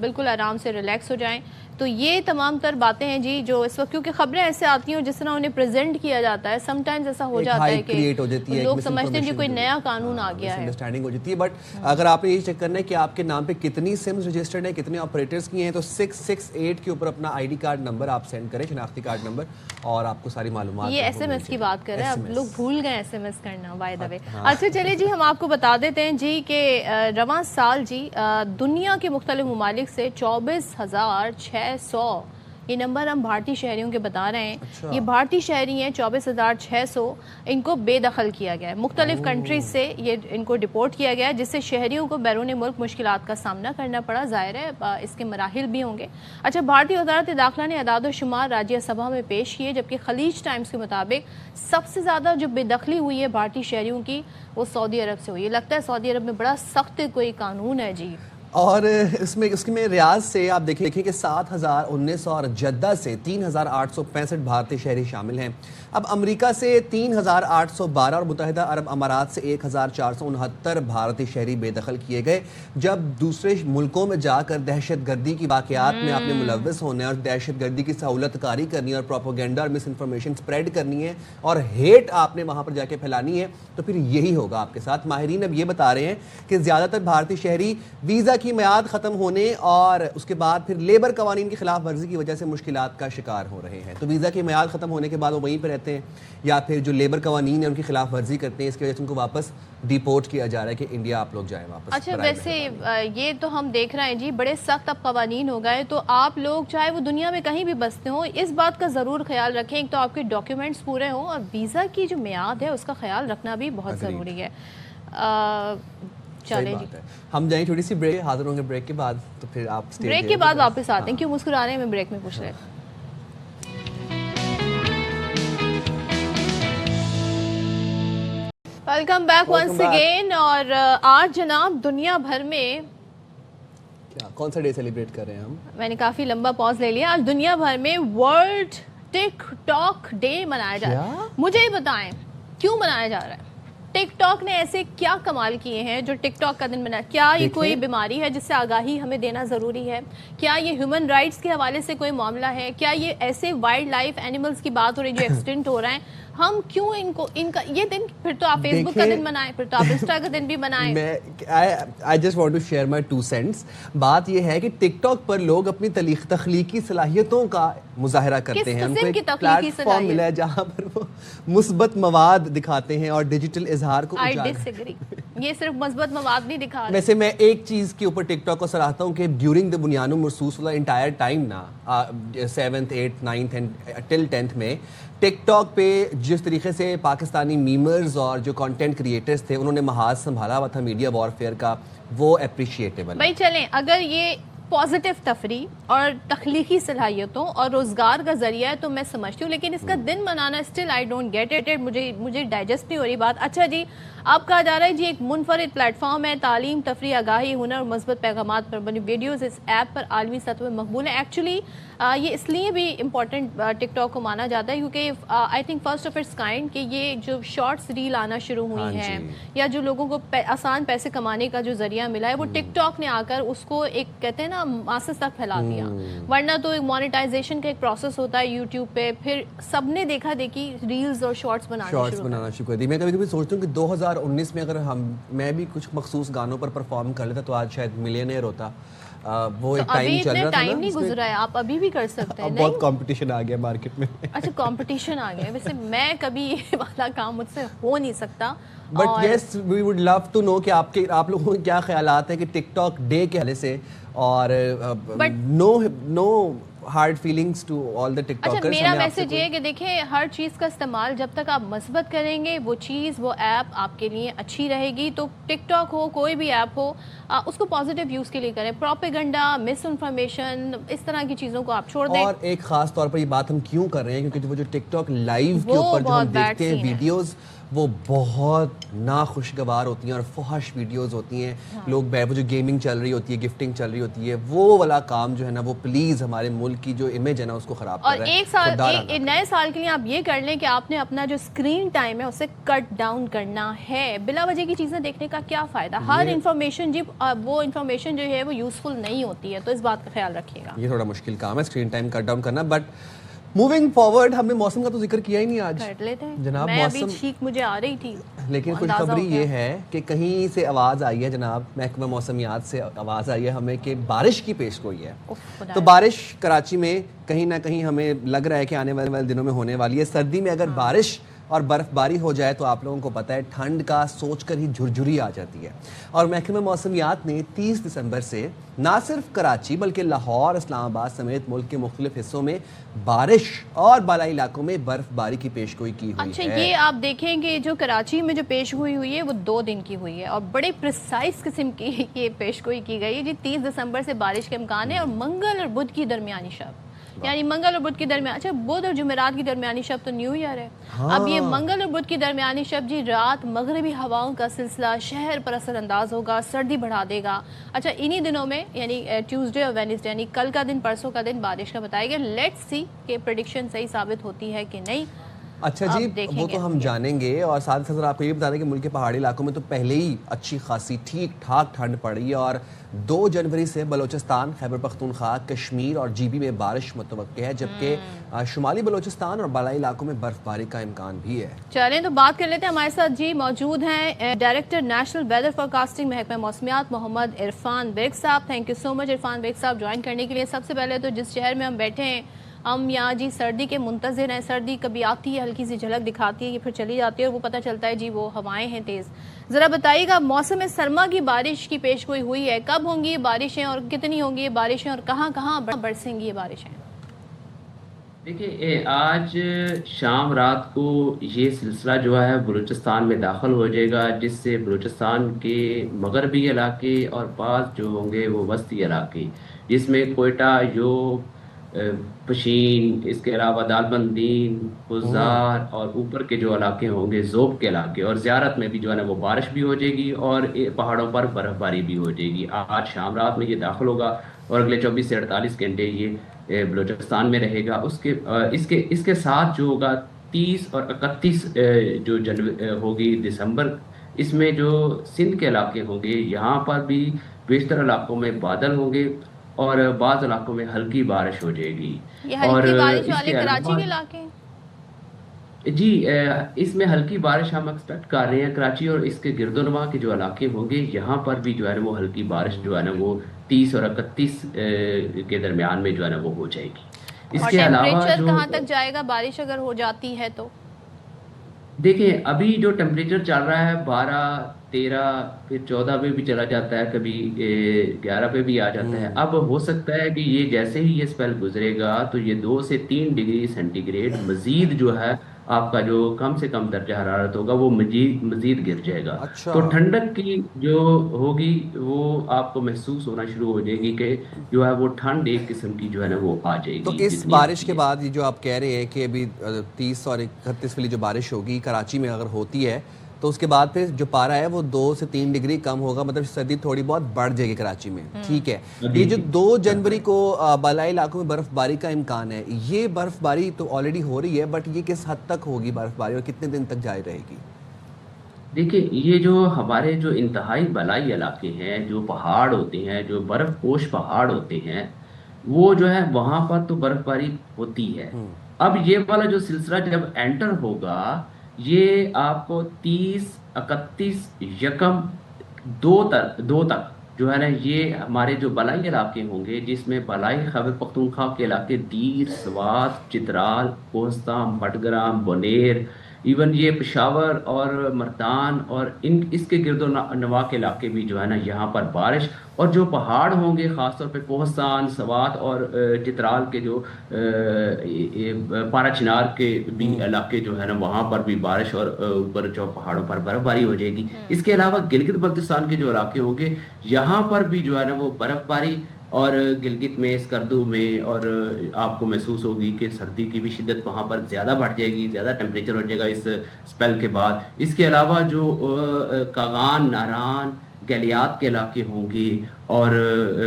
بالکل آرام سے ریلیکس ہو جائیں. تو یہ تمام تر باتیں ہیں جی جو اس وقت کیونکہ خبریں ایسے آتی ہیں جس طرح انہیں پریزنٹ کیا جاتا ہے سم ٹائمز ایسا ہو جاتا ہے کہ لوگ سمجھتے ہیں کہ کوئی نیا قانون آ گیا ہے, انڈرسٹینڈنگ ہو جاتی ہے. بٹ اگر آپ نے یہ چیک کرنا ہے کہ آپ کے نام پہ کتنی سمز رجسٹرڈ ہیں, کتنے آپریٹرز کی ہیں, تو 668 کے اوپر اپنا آئی ڈی کارڈ نمبر آپ سینڈ کریں, شناختی کارڈ نمبر, اور آپ کو ساری معلومات. یہ ایس ایم ایس کی بات کر رہے ہیں, اب لوگ بھول گئے ایس ایم ایس کرنا بائی دا وے. اچھا چلے جی ہم آپ کو بتا دیتے ہیں جی کہ رواں سال جی دنیا کے مختلف ممالک سے 24,600 یہ نمبر ہم بھارتی شہریوں کے بتا رہے ہیں. یہ بھارتی شہری ہیں 24,600, ان کو بے دخل کیا گیا ہے مختلف کنٹریز سے, یہ ان کو ڈپورٹ کیا گیا ہے جس سے شہریوں کو بیرون ملک مشکلات کا سامنا کرنا پڑا. ظاہر ہے اس کے مراحل بھی ہوں گے. اچھا بھارتی وزارت داخلہ نے اعداد و شمار راجیہ سبھا میں پیش کیے, جبکہ خلیج ٹائمز کے مطابق سب سے زیادہ جو بے دخلی ہوئی ہے بھارتی شہریوں کی وہ سعودی عرب سے ہوئی ہے. لگتا ہے سعودی عرب میں بڑا سخت کوئی قانون ہے جی. اور اس میں ریاض سے آپ دیکھیں کہ 7,019 اور جدہ سے 3,865 بھارتی شہری شامل ہیں. اب امریکہ سے 3,812 اور متحدہ عرب امارات سے 1,469 بھارتی شہری بے دخل کیے گئے. جب دوسرے ملکوں میں جا کر دہشت گردی کی واقعات میں آپ نے ملوث ہونا ہے اور دہشت گردی کی سہولت کاری کرنی ہے اور پروپیگنڈا اور مس انفارمیشن سپریڈ کرنی ہے اور ہیٹ آپ نے وہاں پر جا کے پھیلانی ہے, تو پھر یہی ہوگا آپ کے ساتھ. ماہرین اب یہ بتا رہے ہیں کہ زیادہ تر بھارتی شہری ویزا کی میعاد ختم ہونے اور اس کے بعد پھر لیبر قوانین کی خلاف ورزی کی وجہ سے مشکلات کا شکار ہو رہے ہیں. تو ویزا کی میعاد ختم ہونے کے بعد وہ وہیں پہ رہتے ہیں, یا پھر جو لیبر قوانین ہیں ان کی خلاف ورزی کرتے ہیں, اس کی وجہ سے ان کو واپس ڈیپورٹ کیا جا رہا ہے کہ انڈیا آپ لوگ جائیں واپس. اچھا ویسے یہ تو ہم دیکھ رہے ہیں جی بڑے سخت اب قوانین ہو گئے, تو آپ لوگ چاہے وہ دنیا میں کہیں بھی بستے ہوں اس بات کا ضرور خیال رکھیں ایک تو آپ کے ڈاکیومنٹس پورے ہوں, اور ویزا کی جو میعاد ہے اس کا خیال رکھنا بھی بہت ضروری ہے. چلیں جی ہم جائیں چھوٹی سی بریک, حاضر ہوں گے بریک کے بعد, تو پھر آپ بریک کے بعد واپس آتے ہیں. کیوں مسکرا رہے ہیں, میں بریک میں پوچھ رہے تھے. Welcome back once again. اور آج جناب دنیا بھر میں کون سا ڈے سیلیبریٹ کر رہے ہیں ہم؟ میں نے کافی لمبا پاز لے لیا. آج دنیا بھر میں ورلڈ ٹک ٹاک ڈے منایا جا رہا ہے. مجھے ہی بتائیں کیوں منایا جا رہا ہے؟ ٹک ٹاک نے ایسے کیا کمال کیے ہیں جو ٹک ٹاک کا دن منایا؟ کیا یہ کوئی بیماری ہے جس سے آگاہی ہمیں دینا ضروری ہے؟ کیا یہ ہیومن رائٹس کے حوالے سے کوئی معاملہ ہے؟ کیا یہ ایسے وائلڈ لائف اینیملز کی بات ہو رہی ہے جو ایکسٹنٹ ہو رہے ہیں؟ ہم کیوں ان کا یہ دن, پھر تو آپ فیس بک کا دن منائیں, پھر تو آپ انسٹا کا دن بھی منائیں. I just want to share my 2 cents. بات یہ ہے کہ ٹک ٹاک پر لوگ اپنی تخلیقی صلاحیتوں کا مظاہرہ کرتے ہیں. ان کو ایک پلیٹ فارم ملا ہے جہاں پر وہ مثبت مواد دکھاتے ہیں اور ڈیجیٹل اظہار کو I disagree. یہ صرف مثبت مواد نہیں دکھا رہے. ویسے میں ایک چیز کے اوپر ٹک ٹاک کو سراہتا ہوں کہ ڈیورنگ دا بنیاد مرصوص والا انٹائر ٹائم نا 7th 8th 9th and till 10th میں ٹک ٹاک پہ جس طریقے سے پاکستانی میمرز اور جو کانٹینٹ کریٹرز تھے انہوں نے محاذ سنبھالا ہوا تھا میڈیا وارفیئر کا, وہ اپریشیٹیبل. بھائی چلیں, اگر یہ پازیٹیو تفریح اور تخلیقی صلاحیتوں اور روزگار کا ذریعہ ہے تو میں سمجھتی ہوں, لیکن اس کا دن منانا still I don't get it. مجھے ڈائجسٹ نہیں ہو رہی بات. اچھا جی, اب کہا جا رہا ہے جی ایک منفرد پلیٹ فارم ہے, تعلیم, تفریح, آگاہی, ہنر اور مثبت پیغامات پر بنی ویڈیوز اس ایپ پر عالمی سطح پہ مقبول ہیں. ایکچولی یہ اس لیے بھی امپورٹنٹ ٹک ٹاک کو مانا جاتا ہے کیونکہ I think first of its kind کہ یہ جو شارٹس ریل آنا شروع ہوئی ہیں یا جو لوگوں کو آسان پیسے کمانے کا جو ذریعہ ملا ہے وہ ٹک ٹاک نے آ کر اس کو ایک کہتے ہیں نا ماسس تک پھیلا دیا. ورنہ تو ایک مانیٹائزیشن کا ایک پروسیس ہوتا ہے یوٹیوب پہ, پھر سب نے دیکھا دیکھی ریلز اور شارٹس بنانا شروع کر دی. میں کبھی کبھی سوچتا ہوں کہ 2019 میں اگر میں بھی کچھ مخصوص گانوں پر پرفارم کر لیتا تو آج شاید ملینئر ہوتا. وہ ایک ٹائم چل رہا تھا, ٹائم نہیں گزرا ہے, آپ ابھی بھی کر سکتے ہیں. بہت کمپٹیشن آ گیا مارکیٹ میں. اچھا کمپٹیشن آ گیا. ویسے میں کبھی یہ والا کام مجھ سے ہو نہیں سکتا. But yes we would love to know کہ آپ لوگوں کے کیا خیالات ہیں کہ ٹک ٹاک ڈے کے حوالے سے, اور no hard feelings to all the TikTokers. اچھا میرا میسج یہ ہے کہ دیکھیں ہر چیز کا استعمال جب تک آپ مثبت کریں گے وہ چیز وہ ایپ آپ کے لیے اچھی رہے گی. تو ٹک ٹاک ہو کوئی بھی ایپ ہو اس کو پازیٹیو یوز کے لیے کریں. پروپیگنڈا, مس انفارمیشن, اس طرح کی چیزوں کو آپ چھوڑ دیں. اور ایک خاص طور پر یہ بات ہم کیوں کر رہے ہیں کیونکہ وہ جو ٹک ٹاک لائیو کے اوپر جو ہم دیکھتے ہیں ویڈیوز وہ بہت ناخوشگوار ہوتی ہیں اور فحش ویڈیوز ہوتی ہیں. لوگ وہ جو گیمنگ چل رہی ہوتی ہے, گفٹنگ چل رہی ہوتی ہے, وہ والا کام جو ہے نا وہ پلیز ہمارے ملک کی جو امیج ہے نا اس کو خراب کر رہا ہے. اور ایک سال نئے سال کے لیے آپ یہ کر لیں کہ آپ نے اپنا جو اسکرین ٹائم ہے اسے کٹ ڈاؤن کرنا ہے. بلا وجہ کی چیزیں دیکھنے کا کیا فائدہ؟ ہر انفارمیشن وہ انفارمیشن جو ہے وہ یوزفل نہیں ہوتی ہے, تو اس بات کا خیال رکھیے گا. یہ تھوڑا مشکل کام ہے اسکرین ٹائم کٹ ڈاؤن کرنا. بٹ موونگ فارورڈ, ہم نے موسم کا تو ذکر کیا ہی نہیں آج. کر لیتے ہیں جناب, میں ابھی موسم چھینک مجھے آ رہی تھی, لیکن خوشخبری یہ ہے کہ کہیں سے آواز آئی ہے جناب, محکمہ موسمیات سے آواز آئی ہے ہمیں کہ بارش کی پیش گوئی ہے. تو بارش کراچی میں کہیں نہ کہیں ہمیں لگ رہا ہے کہ آنے والے دنوں میں ہونے والی ہے. سردی میں اگر بارش اور برف باری ہو جائے تو آپ لوگوں کو پتہ ہے ٹھنڈ کا سوچ کر ہی جھرجھری آ جاتی ہے. اور محکمہ موسمیات نے 30 دسمبر سے نہ صرف کراچی بلکہ لاہور, اسلام آباد سمیت ملک کے مختلف حصوں میں بارش اور بالائی علاقوں میں برف باری کی پیش گوئی کی ہوئی ہے. اچھا, یہ آپ دیکھیں گے جو کراچی میں جو پیش گوئی ہوئی ہے وہ 2 دن کی ہوئی ہے اور بڑے پریسائز قسم کی یہ پیش گوئی کی گئی ہے جی. 30 دسمبر سے بارش کا امکان ہے اور منگل اور بدھ کی درمیانی شب, یعنی منگل اور بدھ کی درمیان, اچھا بدھ اور جمعرات کی درمیانی شب تو نیو ایئر ہے. اب یہ منگل اور بدھ کی درمیانی شب جی رات مغربی ہواؤں کا سلسلہ شہر پر اثر انداز ہوگا, سردی بڑھا دے گا. اچھا, انہی دنوں میں یعنی ٹیوزڈے اور وینسڈے یعنی کل کا دن, پرسوں کا دن بارش کا بتایا گیا. لیٹس سی کہ پریڈکشن صحیح ثابت ہوتی ہے کہ نہیں. اچھا جی, وہ تو ہم جانیں گے. اور ساتھ ساتھ آپ کو یہ بتا دیں کہ ملک کے پہاڑی علاقوں میں تو پہلے ہی اچھی خاصی ٹھیک ٹھاک ٹھنڈ پڑی, اور 2 جنوری سے بلوچستان, خیبر پختونخوا, کشمیر اور جی بی میں بارش متوقع ہے, جبکہ شمالی بلوچستان اور بالائی علاقوں میں برف باری کا امکان بھی ہے. چلیں تو بات کر لیتے ہیں. ہمارے ساتھ جی موجود ہیں ڈائریکٹر نیشنل ویدر فورکاسٹنگ محکمہ موسمیات Muhammad Irfan Baig sahab. Thank you so much Irfan Baig sahab join کرنے کے لیے. سب سے پہلے تو جس شہر میں ہم بیٹھے ہیں ہم یہاں جی سردی کے منتظر ہیں. سردی کبھی آتی ہے, ہلکی سی جھلک دکھاتی ہے, یہ پھر چلی جاتی ہے اور وہ پتہ چلتا ہے جی وہ ہوائیں ہیں تیز. ذرا بتائیے گا, موسم سرما کی بارش کی پیش گوئی ہوئی ہے, کب ہوں گی یہ بارشیں اور کتنی ہوں گی یہ بارشیں اور کہاں کہاں برسیں گی یہ بارشیں؟ دیکھیے, آج شام رات کو یہ سلسلہ جو ہے بلوچستان میں داخل ہو جائے گا, جس سے بلوچستان کے مغربی علاقے اور بعض جو ہوں گے وہ وسطی علاقے, جس میں کوئٹہ, یوب, پشین, اس کے علاوہ دالبندین, خزار اور اوپر کے جو علاقے ہوں گے ذوب کے علاقے, اور زیارت میں بھی جو ہے نا وہ بارش بھی ہو جائے گی اور پہاڑوں پر برف باری بھی ہو جائے گی. آج شام رات میں یہ داخل ہوگا اور اگلے 24 سے 48 گھنٹے یہ بلوچستان میں رہے گا. اس کے ساتھ جو ہوگا 30 اور 31 جو ہوگی دسمبر, اس میں جو سندھ کے علاقے ہوں گے یہاں پر بھی بیشتر علاقوں میں بادل ہوں گے اور بعض علاقوں میں ہلکی بارش ہو جائے گی. یہ ہلکی بارش والے کراچی کے علاقے جی, اس میں ہلکی بارش ہم ایکسپیکٹ کر رہے ہیں. کراچی اور اس کے گرد و نواح کے جو علاقے ہوں گے یہاں پر بھی جو ہے نا وہ ہلکی بارش جو ہے نا وہ 30 اور 31 کے درمیان میں جو ہے نا وہ ہو جائے گی. اس کے علاوہ جو کہاں تک جائے گا بارش اگر ہو جاتی ہے تو؟ دیکھیں, ابھی جو ٹیمپریچر چل رہا ہے 12, 13, پھر 14 پہ بھی چلا جاتا ہے, کبھی 11 پہ بھی آ جاتا ہے. اب ہو سکتا ہے کہ یہ جیسے ہی یہ اسپیل گزرے گا تو یہ 2 سے 3 ڈگری سینٹی گریڈ مزید جو ہے آپ کا جو کم سے کم درجہ حرارت ہوگا وہ مزید گر جائے گا. تو ٹھنڈک کی جو ہوگی وہ آپ کو محسوس ہونا شروع ہو جائے گی کہ جو ہے وہ ٹھنڈ ایک قسم کی جو ہے نا وہ آ جائے گی. تو اس بارش کے بعد یہ جو آپ کہہ رہے ہیں کہ ابھی 30 اور 31 والی جو بارش ہوگی کراچی میں اگر ہوتی ہے تو اس کے بعد پھر جو پارا ہے وہ 2 سے 3 ڈگری کم ہوگا, مطلب سردی تھوڑی بہت بڑھ جائے گی کراچی میں, ٹھیک ہے. یہ جو 2 جنوری کو بالائی علاقوں میں برف باری کا امکان ہے, یہ برف باری تو آلریڈی ہو رہی ہے, بٹ یہ کس حد تک ہوگی برف باری اور کتنے دن تک جاری رہے گی؟ دیکھیں, یہ جو ہمارے جو انتہائی بالائی علاقے ہیں, جو پہاڑ ہوتے ہیں, جو برف پوش پہاڑ ہوتے ہیں, وہ جو ہے وہاں پر تو برف باری ہوتی ہے. اب یہ والا جو سلسلہ جب انٹر ہوگا یہ آپ کو 30, 31, 2 تک جو ہے نا یہ ہمارے جو بالائی علاقے ہوں گے, جس میں بالائی خیبر پختونخوا کے علاقے دیر, سوات, چترال, کوہستان, بٹگرام, بونیر, ایون یہ پشاور اور مردان اور اس کے گرد و نواح کے علاقے بھی جو ہے نا یہاں پر بارش, اور جو پہاڑ ہوں گے خاص طور پہ کوہستان, سوات اور چترال کے جو پارا چنار کے بھی علاقے جو ہے نا وہاں پر بھی بارش اور اوپر جو پہاڑوں پر برف باری ہو جائے گی. اس کے علاوہ گلگت بلتستان کے جو علاقے ہوں گے یہاں پر بھی جو ہے نا وہ برف باری, اور گلگت میں, اسکردو میں, اور آپ کو محسوس ہوگی کہ سردی کی بھی شدت وہاں پر زیادہ بڑھ جائے گی, زیادہ ٹیمپریچر ہو جائے گا اس اسپیل کے بعد. اس کے علاوہ جو کاغان, ناران, گلیات کے علاقے ہوں گے اور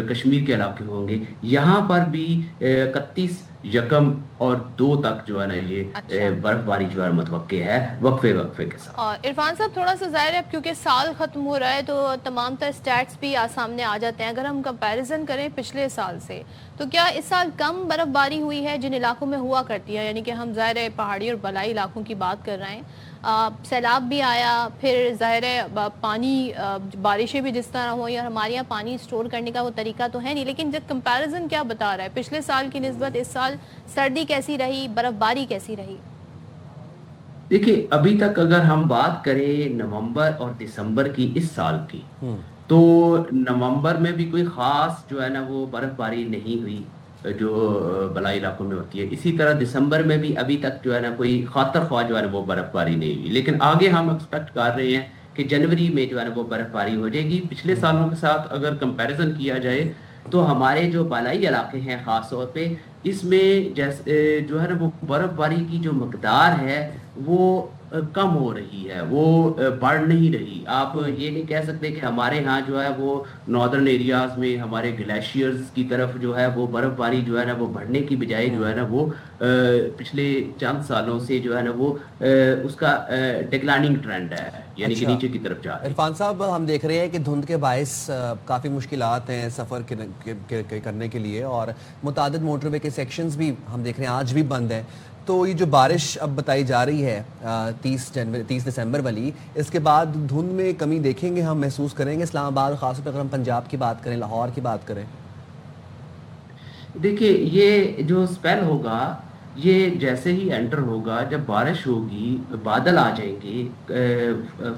کشمیر کے علاقے ہوں گے، یہاں پر بھی 31 یکم اور 2 تک جو ہے نا یہ برف باری جو ہے متوقع ہے وقفے کے ساتھ۔ اور عرفان صاحب تھوڑا سا ظاہر ہے کیونکہ سال ختم ہو رہا ہے تو تمام تر سٹیٹس بھی سامنے آ جاتے ہیں، اگر ہم کمپیریزن کریں پچھلے سال سے تو کیا اس سال کم برف باری ہوئی ہے جن علاقوں میں ہوا کرتی ہے؟ یعنی کہ ہم ظاہر ہے پہاڑی اور بلائی علاقوں کی بات کر رہے ہیں، سیلاب بھی آیا، پھر ظاہر ہے پانی بارشیں بھی جس طرح ہوئی، اور ہمارے یہاں پانی سٹور کرنے کا وہ طریقہ تو ہے نہیں، لیکن جب کمپیریزن کیا بتا رہا ہے پچھلے سال کی نسبت اس سال سردی کیسی رہی، برف باری کیسی رہی؟ دیکھیے ابھی تک اگر ہم بات کریں نومبر اور دسمبر کی اس سال کی، تو نومبر میں بھی کوئی خاص جو ہے نا وہ برف باری نہیں ہوئی جو بلائی علاقوں میں ہوتی ہے، اسی طرح دسمبر میں بھی ابھی تک جو ہے نا کوئی خاطر خواہ جو ہے نا وہ برف باری نہیں ہوئی، لیکن آگے ہم ایکسپیکٹ کر رہے ہیں کہ جنوری میں جو ہے نا وہ برف باری ہو جائے گی۔ پچھلے سالوں کے ساتھ اگر کمپیریزن کیا جائے تو ہمارے جو بالائی علاقے ہیں خاص طور پہ اس میں جیسے جو ہے نا وہ برف باری کی جو مقدار ہے وہ کم ہو رہی ہے، وہ بڑھ نہیں رہی۔ آپ یہ نہیں کہہ سکتے کہ ہمارے ہاں جو ہے وہ ناردرن ایریاز میں ہمارے گلیشیئرز کی طرف جو ہے وہ برف باری جو ہے نا وہ بڑھنے کی بجائے جو ہے نا وہ پچھلے چند سالوں سے جو ہے نا وہ اس کا ڈکلائننگ ٹرینڈ ہے، یعنی کہ نیچے کی طرف جا رہا ہے۔ عرفان صاحب ہم دیکھ رہے ہیں کہ دھند کے باعث کافی مشکلات ہیں سفر کرنے کے لیے، اور متعدد موٹر وے کے سیکشنز بھی ہم دیکھ رہے ہیں آج بھی بند ہیں، تو یہ جو بارش اب بتائی جا رہی ہے 30 دسمبر والی، اس کے بعد دھند میں کمی دیکھیں گے، ہم محسوس کریں گے اسلام آباد، خاص طور پہ اگر ہم پنجاب کی بات کریں، لاہور کی بات کریں؟ دیکھیے یہ جو سپیل ہوگا یہ جیسے ہی انٹر ہوگا، جب بارش ہوگی بادل آ جائیں گے،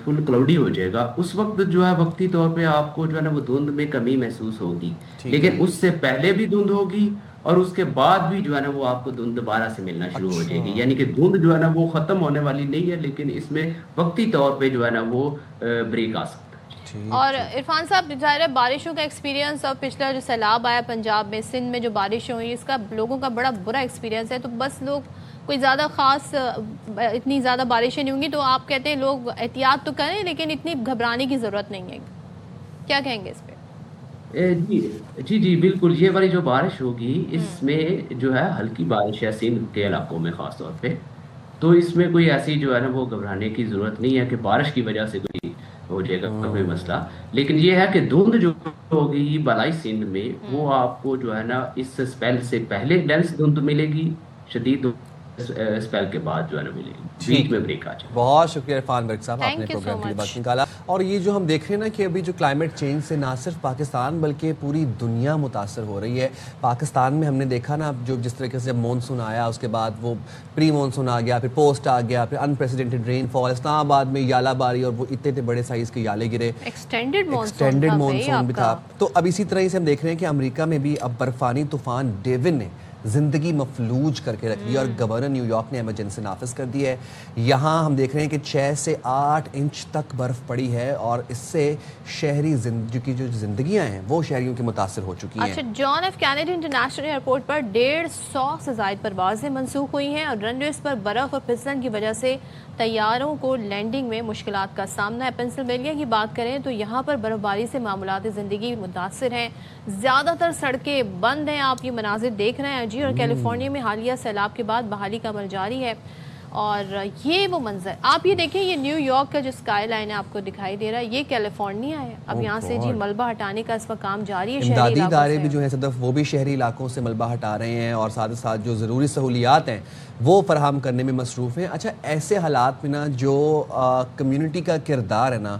فل کلاؤڈی ہو جائے گا، اس وقت جو ہے وقتی طور پہ آپ کو جو ہے نا وہ دھند میں کمی محسوس ہوگی، لیکن اس سے پہلے بھی دھند ہوگی اور اس کے بعد بھی جو ہے نا وہ آپ کو دھند دوبارہ سے ملنا شروع ہو جائے گی، یعنی کہ دھند جو ہے نا وہ ختم ہونے والی نہیں ہے، لیکن اس میں وقتی طور پہ جو ہے نا وہ بریک آ سکتا ہے۔ اور عرفان صاحب ظاہر ہے بارشوں کا ایکسپیرینس اور پچھلا جو سیلاب آیا پنجاب میں، سندھ میں جو بارشیں ہوئی، اس کا لوگوں کا بڑا برا ایکسپیرینس ہے، تو بس لوگ کوئی زیادہ خاص اتنی زیادہ بارشیں نہیں ہوں گی تو آپ کہتے ہیں لوگ احتیاط تو کریں لیکن اتنی گھبرانے کی ضرورت نہیں ہے، کیا کہیں گے اس پہ؟ جی بالکل، یہ والی جو بارش ہوگی اس میں جو ہے ہلکی بارش ہے سندھ کے علاقوں میں خاص طور پہ، تو اس میں کوئی ایسی جو ہے نا وہ گھبرانے کی ضرورت نہیں ہے کہ بارش کی وجہ سے کوئی ہو جائے گا کوئی مسئلہ، لیکن یہ ہے کہ دھند جو ہوگی بالائی سندھ میں وہ آپ کو جو ہے نا اس سپیل سے پہلے ڈینس دھند ملے گی، شدید سپیل کے بعد جو ہے نا ملے گی، بیچ میں بریک آ جائے۔ بہت شکریہ عرفان برق صاحب، آپ نے پروگرام کے لیے وقت نکالا۔ اور یہ جو ہم دیکھ رہے ہیں نا کہ ابھی جو کلائمیٹ چینج سے نہ صرف پاکستان بلکہ پوری دنیا متاثر ہو رہی ہے، پاکستان میں ہم نے دیکھا نا جو جس طریقے سے مونسون آیا اس کے بعد وہ پری مونسون آ گیا، پھر پوسٹ آ گیا، پھر انپریسیڈنٹڈ رین فال، اسلام آباد میں یالہ باری اور وہ اتنے بڑے سائز کے یالے گرے، ایکسٹینڈڈ مونسون بھی تھا۔ تو اب اسی طرح سے ہم دیکھ رہے ہیں کہ امریکہ میں بھی اب برفانی طوفان ڈیون نے زندگی مفلوج کر کے رکھ دی، اور گورنر نیو یارک نے ایمرجنسی نافذ کر دی ہے۔ یہاں ہم دیکھ رہے ہیں کہ 6 سے 8 انچ تک برف پڑی ہے، اور اس سے شہری کی جو زندگیاں ہیں وہ شہریوں کی متاثر ہو چکی ہیں۔ اچھا، John F Kennedy international airport پر 150 سے زائد پروازیں منسوخ ہوئی ہیں، اور رن ویز پر برف اور پھسلن کی وجہ سے طیاروں کو لینڈنگ میں مشکلات کا سامنا ہے۔ پینسلوینیا کی بات کریں تو یہاں پر برف باری سے معمولات زندگی متاثر ہیں، زیادہ تر سڑکیں بند ہیں، آپ یہ مناظر دیکھ رہے ہیں جی، اور کیلیفورنیا میں حالیہ سیلاب کے بعد بحالی کا عمل جاری ہے، اور یہ وہ منظر آپ یہ دیکھیں، یہ نیو یارک کا جو اسکائی لائن ہے آپ کو دکھائی دے رہا ہے، یہ کیلیفورنیا ہے۔ اب یہاں سے جی ملبہ ہٹانے کا اس وقت کام جاری ہے، امدادی ادارے بھی جو ہیں صدف وہ بھی شہری علاقوں سے ملبہ ہٹا رہے ہیں، اور ساتھ ساتھ جو ضروری سہولیات ہیں وہ فراہم کرنے میں مصروف ہیں۔ اچھا، ایسے حالات میں نا جو کمیونٹی کا کردار ہے نا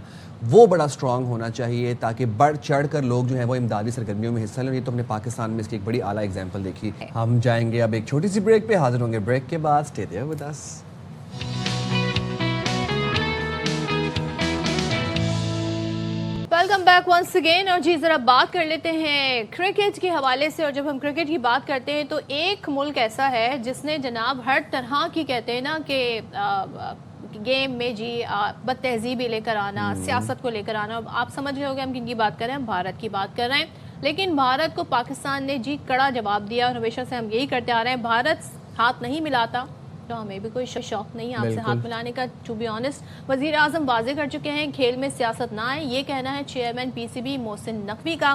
وہ بڑا اسٹرانگ ہونا چاہیے، تاکہ بڑھ چڑھ کر لوگ جو ہیں وہ امدادی سرگرمیوں میں حصہ لیں۔ یہ تو ہم نے پاکستان میں اس کی ایک بڑی اعلیٰ اگزامپل دیکھی۔ ہم جائیں گے اب ایک چھوٹی سی بریک پہ، حاضر ہوں گے بریک کے بعد، stay there with us. Welcome back once again. اور جی ذرا بات کر لیتے ہیں کرکٹ کے حوالے سے، اور جب ہم کرکٹ کی بات کرتے ہیں تو ایک ملک ایسا ہے جس نے جناب ہر طرح کی کہتے ہیں نا کہ گیم میں جی بد تہذیبی لے کر آنا، سیاست کو لے کر آنا، آپ سمجھ رہے ہو گے ہم کن کی بات کر رہے ہیں، ہم بھارت کی بات کر رہے ہیں، لیکن بھارت کو پاکستان نے جی کڑا جواب دیا، اور ہمیشہ سے ہم یہی کرتے آ رہے ہیں، بھارت ہاتھ نہیں ملاتا تو ہمیں بھی کوئی شوق نہیں آپ سے ہاتھ ملانے کا۔ ٹو بی آنیسٹ وزیر اعظم واضح کر چکے ہیں کھیل میں سیاست نہ آئے، یہ کہنا ہے chairman P C B Mohsin Naqvi کا۔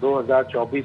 2024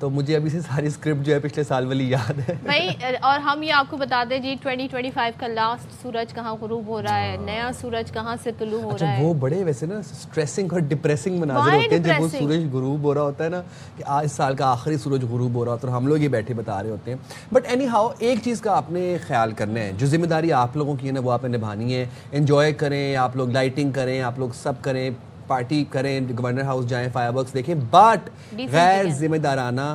تو مجھے ابھی سے ساری اسکرپٹ جو ہے پچھلے سال والی یاد ہے بھائی. اور ہم یہ آپ کو بتا دیں جی 2025 کا لاسٹ سورج کہاں غروب ہو رہا ہے, نیا سورج کہاں سے طلوع ہو رہا ہے. وہ بڑے ویسے نا اسٹریسنگ اور ڈپریسنگ مناظر ہوتے ہیں جب وہ سورج غروب ہو رہا ہوتا ہے نا, کہ آج سال کا آخری سورج غروب ہو رہا ہوتا ہے اور ہم لوگ یہ بیٹھے بتا رہے ہوتے ہیں. بٹ اینی ہاؤ ایک چیز کا آپ نے خیال کرنا ہے, جو ذمہ داری آپ لوگوں کی ہے نا وہ آپ نے نبھانی ہے. انجوائے کریں, آپ لوگ لائٹنگ کریں, آپ لوگ سب کریں, پارٹی کریں, گورنر ہاؤس جائیں, فائر ورکس دیکھیں, بٹ غیر ذمہ دارانہ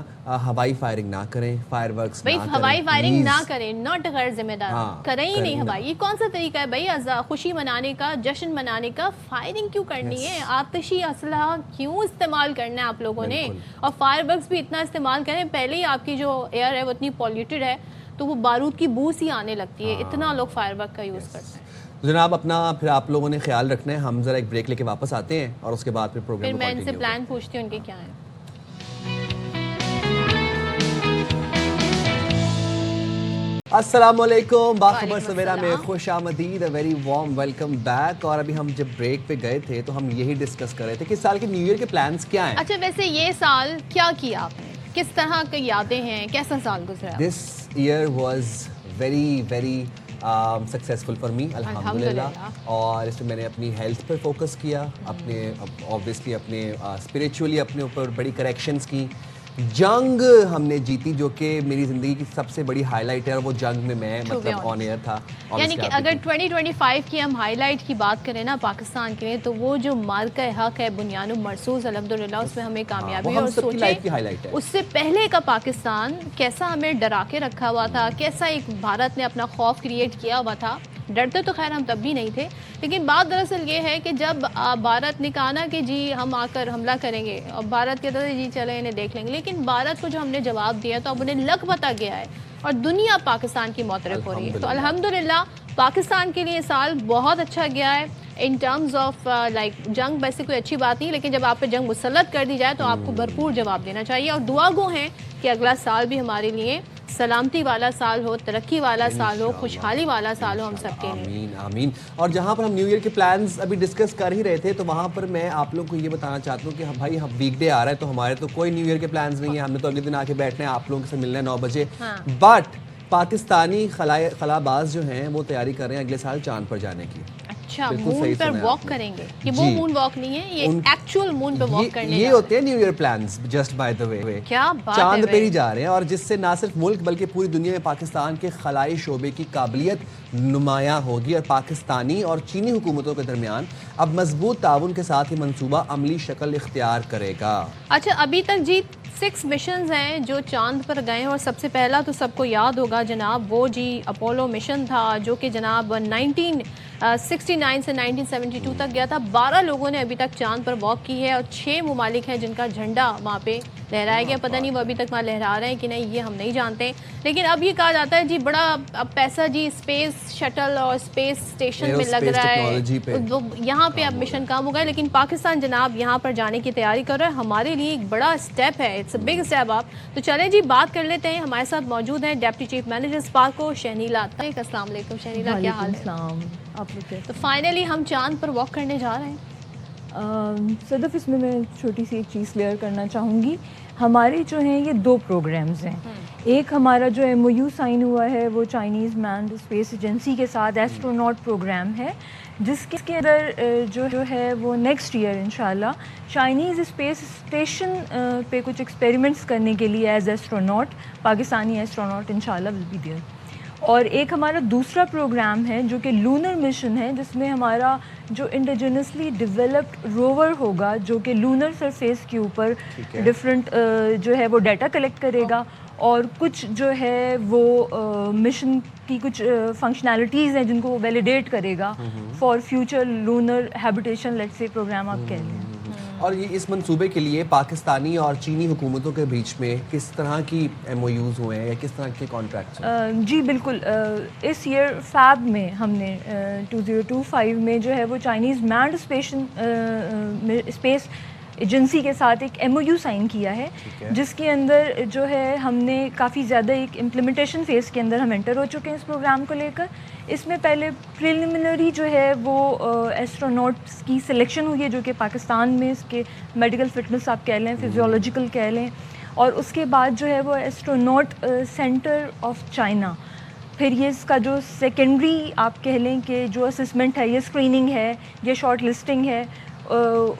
ہوائی فائرنگ نہ کریں, فائر ورکس نہ کریں. ہوائی فائرنگ نہ کریں, ناٹ غیر ذمہ دار, کریں ہی نہیں ہوائی. یہ کون سا طریقہ ہے بھائی خوشی منانے کا, جشن منانے کا؟ فائرنگ کیوں کرنی ہے, آتشی اسلحہ کیوں استعمال کرنا ہے آپ لوگوں نے؟ اور فائر ورکس بھی اتنا استعمال کریں, پہلے ہی آپ کی جو ایئر ہے وہ اتنی پولیوٹڈ ہے تو وہ بارود کی بو سی آنے لگتی ہے, اتنا لوگ فائر ورک کا یوز کرتے ہیں. جناب اپنا پھر آپ لوگوں نے خیال رکھنا ہے. ہم ذرا ایک بریک لے کے واپس آتے ہیں اور اس کے بعد پھر پروگرام پھر میں ان سے پلان پوچھتی ہوں ان کے کیا ہیں. السلام علیکم, باخبر سویرا میں خوش آمدید, ویری وارم ویلکم بیک. اور ابھی ہم جب بریک پہ گئے تھے تو ہم یہی ڈسکس کر رہے تھے کہ اس سال کے نیو ایئر کے پلانس کیا ہیں. اچھا ویسے یہ سال کیا کیا آپ نے, کس طرح کی یادیں ہیں, کیسا سال گزرا؟ This year was very very successful for me الحمدللہ. اور اس میں میں نے اپنی ہیلتھ پر فوکس کیا, اپنے اوبویسلی اپنے اسپریچولی اپنے اوپر بڑی کریکشنز کی. جنگ ہم نے جیتی جو کہ میری زندگی کی سب سے بڑی ہائی لائٹ ہے, اور وہ جنگ میں میں مطلب آن ایئر تھا. یعنی کہ اگر 2025 کی ہم ہائی لائٹ کی بات کریں نا پاکستان کے لیے, تو وہ جو مارکہ حق ہے بنیان مرصوص الحمدللہ, اس میں ہمیں کامیابی. اور سوچیں اس سے پہلے کا پاکستان کیسا ہمیں ڈرا کے رکھا ہوا تھا, کیسا ایک بھارت نے اپنا خوف کریٹ کیا ہوا تھا. ڈرتے تو خیر ہم تب بھی نہیں تھے, لیکن بات دراصل یہ ہے کہ جب بھارت نے کہا نا کہ جی ہم آ کر حملہ کریں گے, اور بھارت کہتا تھا جی چلے انہیں دیکھ لیں گے, لیکن بھارت کو جو ہم نے جواب دیا تو اب انہیں لگ پتہ گیا ہے اور دنیا پاکستان کی معترف ہو رہی ہے. تو الحمدللہ پاکستان کے لیے سال بہت اچھا گیا ہے ان ٹرمز آف لائک جنگ. ویسے کوئی اچھی بات نہیں, لیکن جب آپ پہ جنگ مسلط کر دی جائے تو آپ کو بھرپور جواب دینا چاہیے. اور دعا گو ہیں کہ اگلا سال بھی ہمارے لیے سلامتی والا سال ہو, ترقی والا سال ہو, خوشحالی والا سال ہو ہم سب کے لیے. آمین آمین. اور جہاں پر ہم نیو ایئر کے پلانز ابھی ڈسکس کر ہی رہے تھے, تو وہاں پر میں آپ لوگوں کو یہ بتانا چاہتا ہوں کہ بھائی ہم ویک ڈے آ رہا ہے تو ہمارے تو کوئی نیو ایئر کے پلانز نہیں ہیں. ہم نے تو اگلے دن آ کے بیٹھنا ہے, آپ لوگوں سے ملنا ہے 9 بجے. بٹ پاکستانی خلاباز جو ہیں وہ تیاری کر رہے ہیں اگلے سال چاند پر جانے کی. اچھا مون پر واک کریں گے, یہ وہ مون واک نہیں ہے, یہ ایکچوئل مون پہ واک کرنے. یہ ہوتے ہیں new airplanes just by the way. کیا بات ہے, چاند پہ ہی جا رہے ہیں, اور جس سے نہ صرف ملک بلکہ پوری دنیا میں پاکستان کے خلائی شعبے کی قابلیت نمایاں ہوگی, اور پاکستانی اور چینی حکومتوں کے درمیان اب مضبوط تعاون کے ساتھ یہ منصوبہ عملی شکل اختیار کرے گا. اچھا ابھی تک جی 6 مشنز ہیں جو چاند پر گئے ہیں, اور سب سے پہلا تو سب کو یاد ہوگا جناب وہ جی اپولو مشن تھا, جو کہ جناب 1969 سے 1972 تک گیا تھا. 12 لوگوں نے ابھی تک چاند پر واک کی ہے, اور 6 ممالک ہیں جن کا جھنڈا وہاں پہ لہرایا گیا. پتہ نہیں وہ ابھی تک وہاں لہرا رہے ہیں کہ نہیں, یہ ہم نہیں جانتے. لیکن اب یہ کہا جاتا ہے جی بڑا اب پیسہ جی اسپیس شٹل اور اسپیس اسٹیشن میں لگ رہا ہے, یہاں پہ اب مشن کام ہوگا. لیکن پاکستان جناب یہاں پر جانے کی تیاری کر رہا ہے, ہمارے لیے ایک بڑا اسٹیپ ہے, اٹس اے بگ اسٹیپ آپ. تو چلیں جی بات کر لیتے ہیں. ہمارے ساتھ موجود ہیں ڈپٹی چیف مینیجر اسپارکو شہنیلا. السلام علیکم شہنیلا, کیا حال ہے؟ تو فائنلی ہم چاند پر واک کرنے جا رہے ہیں. صدف اس میں چھوٹی سی ایک چیز کلیئر کرنا چاہوں گی. ہمارے جو ہیں یہ 2 پروگرامز ہیں. ایک ہمارا جو MOU سائن ہوا ہے وہ چائنیز مینڈ اسپیس ایجنسی کے ساتھ ایسٹروناٹ پروگرام ہے, جس کے اندر جو ہے وہ نیکسٹ ایئر انشاءاللہ چائنیز اسپیس اسٹیشن پہ کچھ ایکسپیریمنٹس کرنے کے لیے ایز ایسٹروناٹ پاکستانی ایسٹروناٹ انشاءاللہ ول بی دیئر. اور ایک ہمارا دوسرا پروگرام ہے جو کہ لونر مشن ہے, جس میں ہمارا جو انڈیجنسلی ڈیولپڈ روور ہوگا جو کہ لونر سرفیس کے اوپر ڈفرینٹ جو ہے وہ ڈیٹا کلیکٹ کرے گا, اور کچھ جو ہے وہ مشن کی کچھ فنکشنالٹیز ہیں جن کو وہ ویلیڈیٹ کرے گا for future lunar habitation let's سے پروگرام آپ کہہ لیں. اور یہ اس منصوبے کے لیے پاکستانی اور چینی حکومتوں کے بیچ میں کس طرح کی MOUs ہوئے ہیں یا کس طرح کے کانٹریکٹس ہیں؟ جی بالکل, اس ایئر فیب میں ہم نے 2025 میں جو ہے وہ چائنیز مینڈ اسپیس ایجنسی کے ساتھ ایک MOU سائن کیا ہے, جس کے اندر جو ہے ہم نے کافی زیادہ ایک امپلیمنٹیشن فیز کے اندر ہم انٹر ہو چکے ہیں اس پروگرام کو لے کر. اس میں پہلے پریلیمنری جو ہے وہ ایسٹروناٹس کی سلیکشن ہوئی ہے جو کہ پاکستان میں اس کے میڈیکل فٹنس آپ کہہ لیں, فزیولوجیکل کہہ لیں, اور اس کے بعد جو ہے وہ ایسٹروناٹ سینٹر آف چائنا. پھر یہ اس کا جو سیکنڈری آپ کہہ لیں کہ جو اسسمنٹ ہے, یہ اسکریننگ ہے, یہ شارٹ لسٹنگ ہے,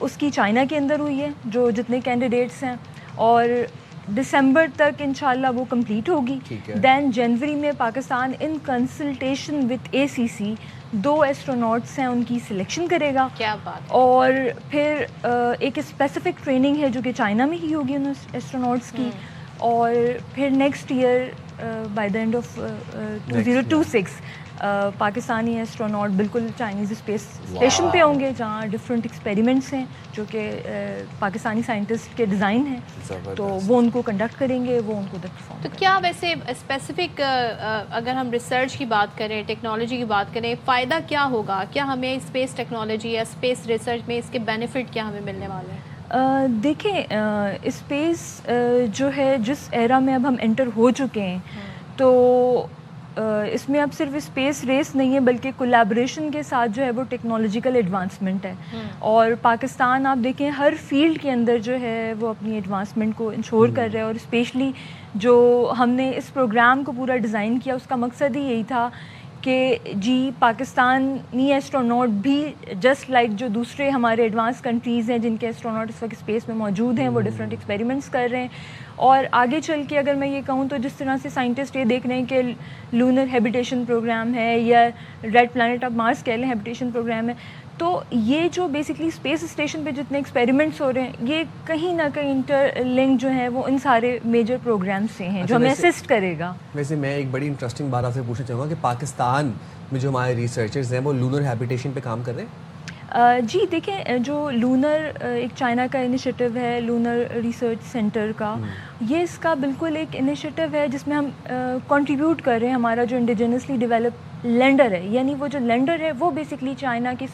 اس کی چائنا کے اندر ہوئی ہے جو جتنے کینڈیڈیٹس ہیں, اور دسمبر تک انشاءاللہ وہ کمپلیٹ ہوگی. دین جنوری میں Pakistan in consultation with ACC 2 astronauts ہیں ان کی سلیکشن کرے گا. کیا بات. اور پھر ایک اسپیسیفک ٹریننگ ہے جو کہ چائنا میں ہی ہوگی ان ایسٹروناٹس کی, اور پھر next year by the end of 2026 Pakistani astronaut بالکل چائنیز اسپیس اسٹیشن پہ ہوں گے جہاں ڈفرینٹ ایکسپیریمنٹس ہیں جو کہ پاکستانی سائنٹسٹ کے ڈیزائن ہیں, تو وہ ان کو کنڈکٹ کریں گے, وہ ان کو پرفارم. تو کیا ویسے اسپیسیفک اگر ہم ریسرچ کی بات کریں, ٹیکنالوجی کی بات کریں, فائدہ کیا ہوگا, کیا ہمیں اسپیس ٹیکنالوجی یا اسپیس ریسرچ میں اس کے بینیفٹ کیا ہمیں ملنے والے ہیں؟ دیکھیں اسپیس جو ہے جس ایرا میں اب ہم انٹر ہو چکے ہیں, تو اس میں اب صرف اسپیس ریس نہیں ہے بلکہ کولیبریشن کے ساتھ جو ہے وہ ٹیکنالوجیکل ایڈوانسمنٹ ہے. اور پاکستان آپ دیکھیں ہر فیلڈ کے اندر جو ہے وہ اپنی ایڈوانسمنٹ کو انشور کر رہے ہیں, اور اسپیشلی جو ہم نے اس پروگرام کو پورا ڈیزائن کیا اس کا مقصد ہی یہی تھا کہ جی پاکستانی ایسٹروناٹ بھی جسٹ لائک جو دوسرے ہمارے ایڈوانس کنٹریز ہیں جن کے ایسٹروناٹ اس وقت اسپیس میں موجود ہیں, وہ ڈفرینٹ ایکسپیریمنٹس کر رہے ہیں. اور آگے چل کے اگر میں یہ کہوں تو جس طرح سے سائنٹسٹ یہ دیکھ رہے ہیں کہ لونر ہیبیٹیشن پروگرام ہے یا ریڈ پلانٹ آف مارس کہہ لیں ہیبیٹیشن پروگرام ہے, تو یہ جو بیسکلی اسپیس اسٹیشن پہ جتنے ایکسپیریمنٹس ہو رہے ہیں یہ کہیں نہ کہیں انٹر لنک جو ہے وہ ان سارے میجر پروگرامس سے ہیں جو ہمیں اسسٹ کرے گا. ویسے میں ایک بڑی انٹرسٹنگ بات آپ سے پوچھنا چاہوں گا کہ پاکستان میں جو ہمارے ریسرچرز ہیں وہ لونر ہیبیٹیشن پہ کام کر رہے ہیں؟ جی دیکھیں جو لونر ایک چائنا کا انیشیٹو ہے لونر ریسرچ سینٹر کا, یہ اس کا بالکل ایک انیشیٹو ہے جس میں ہم کنٹریبیوٹ کر رہے ہیں. ہمارا جو انڈیجنسلی ڈیولپ لینڈر ہے, یعنی وہ جو لینڈر ہے وہ بیسکلی چائنا کی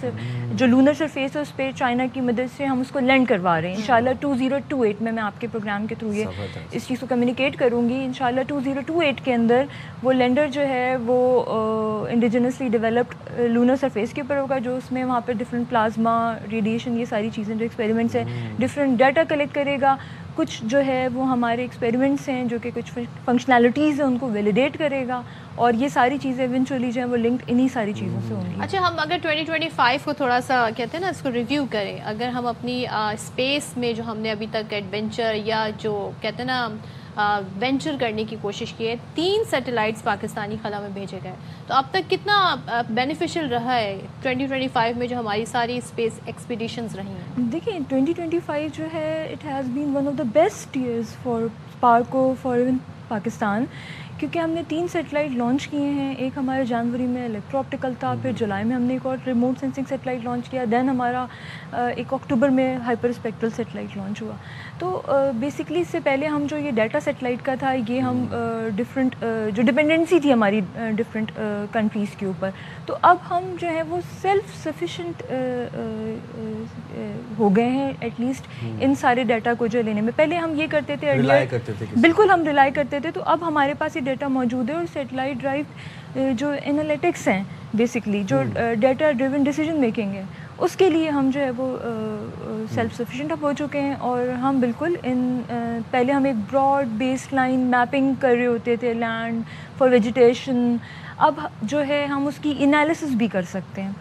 جو لونر سرفیس ہے اس پہ چائنا کی مدد سے ہم اس کو لینڈ کروا رہے ہیں. انشاءاللہ 2028 میں آپ کے پروگرام کے تھرو یہ اس چیز کو کمیونیکیٹ کروں گی. انشاءاللہ 2028 کے اندر وہ لینڈر جو ہے وہ انڈیجنسلی ڈیولپڈ لونر سرفیس کے اوپر ہوگا, جو اس میں وہاں پہ ڈفرینٹ پلازما ریڈیشن یہ ساری چیزیں جو ایکسپیریمنٹس ہیں ڈفرینٹ ڈیٹا کلیکٹ کرے گا. کچھ جو ہے وہ ہمارے ایکسپیریمنٹس ہیں جو کہ کچھ فنکشنالٹیز ہیں ان کو ویلیڈیٹ کرے گا, اور یہ ساری چیزیں ایونچولی جو ہیں وہ لنکڈ انہی ساری چیزوں سے ہوں گی. اچھا ہم اگر 2025 کو تھوڑا سا کہتے ہیں نا اس کو ریویو کریں, اگر ہم اپنی اسپیس میں جو ہم نے ابھی تک ایڈونچر یا جو کہتے ہیں نا وینچر کرنے کی کوشش کی ہے, 3 سیٹلائٹس پاکستانی خلا میں بھیجے گئے, تو اب تک کتنا بینیفیشل رہا ہے 2025 میں جو ہماری ساری اسپیس ایکسپیڈیشنز رہی ہیں؟ دیکھیں 2025 جو ہے it has been one of the best years for پارکو فار ایون پاکستان, کیونکہ ہم نے 3 سیٹلائٹ لانچ کیے ہیں. ایک ہمارے جنوری میں الیکٹرو آپٹیکل تھا, پھر جولائی میں ہم نے ایک اور ریموٹ سینسنگ سیٹلائٹ لانچ کیا, دین ہمارا ایک اکتوبر میں ہائپر اسپیکٹرل سیٹلائٹ لانچ ہوا. تو بیسکلی اس سے پہلے ہم جو یہ ڈیٹا سیٹلائٹ کا تھا یہ ہم ڈفرینٹ جو ڈپینڈنسی تھی ہماری ڈفرینٹ کنٹریز کے اوپر, تو اب ہم جو ہے وہ سیلف سفیشینٹ ہو گئے ہیں ایٹ لیسٹ ان سارے ڈیٹا کو جو لینے میں. پہلے ہم یہ کرتے تھے بالکل ہم ریلائی کرتے تھے, تو اب ہمارے پاس یہ ڈیٹا موجود ہے, اور سیٹلائٹ ڈرائیو جو انالیٹکس ہیں بیسکلی جو ڈیٹا ڈریون ڈیسیجن میکنگ ہے اس کے لیے ہم جو ہے وہ سیلف سفیشینٹ اب ہو چکے ہیں. اور ہم بالکل پہلے ہم ایک براڈ بیس لائن میپنگ کر رہے ہوتے تھے لینڈ فار ویجیٹیشن, اب جو ہے ہم اس کی انالیسس بھی کر سکتے ہیں.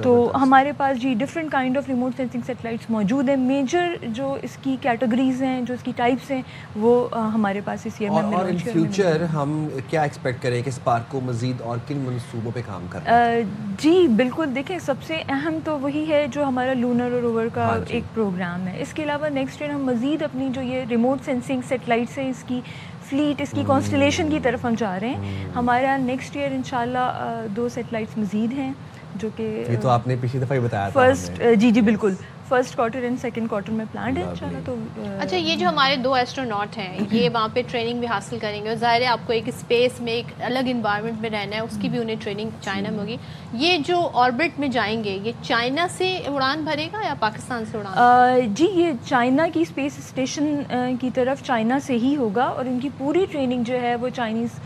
تو ہمارے پاس جی different kind of remote sensing satellites موجود ہیں. میجر جو اس کی کیٹیگریز ہیں جو اس کی ٹائپس ہیں وہ ہمارے پاس اس ایئر میں. اور ان فیوچر ہم کیا ایکسپیکٹ کریں کہ اسپارک کو مزید اور کن منصوبوں پہ کام کر رہے ہیں؟ جی بالکل, دیکھیں سب سے اہم تو وہی ہے جو ہمارا لونر اور روور کا ایک پروگرام ہے. اس کے علاوہ نیکسٹ ایئر ہم مزید اپنی جو یہ ریموٹ سینسنگ سیٹلائٹس ہیں اس کی فلیٹ اس کی کانسٹلیشن کی طرف ہم جا رہے ہیں. ہمارے نیکسٹ ایئر انشاءاللہ 2 سیٹلائٹس مزید ہیں جو کہ یہ تو آپ نے پچھلی دفعہ ہی بتایا تھا فرسٹ جی بالکل first quarter and second quarter میں پلانڈ ہے انشاءاللہ. تو اچھا یہ جو ہمارے 2 ایسٹروناٹ ہیں یہ وہاں پہ ٹریننگ بھی حاصل کریں گے, اور ظاہر ہے آپ کو ایک اسپیس میں ایک الگ انوائرمنٹ میں رہنا ہے, اس کی بھی انہیں ٹریننگ چائنا میں ہوگی. یہ جو آربٹ میں جائیں گے یہ چائنا سے اڑان بھرے گا یا پاکستان سے اڑان؟ جی یہ چائنا کی اسپیس اسٹیشن کی طرف چائنا سے ہی ہوگا, اور ان کی پوری ٹریننگ جو ہے وہ چائنیز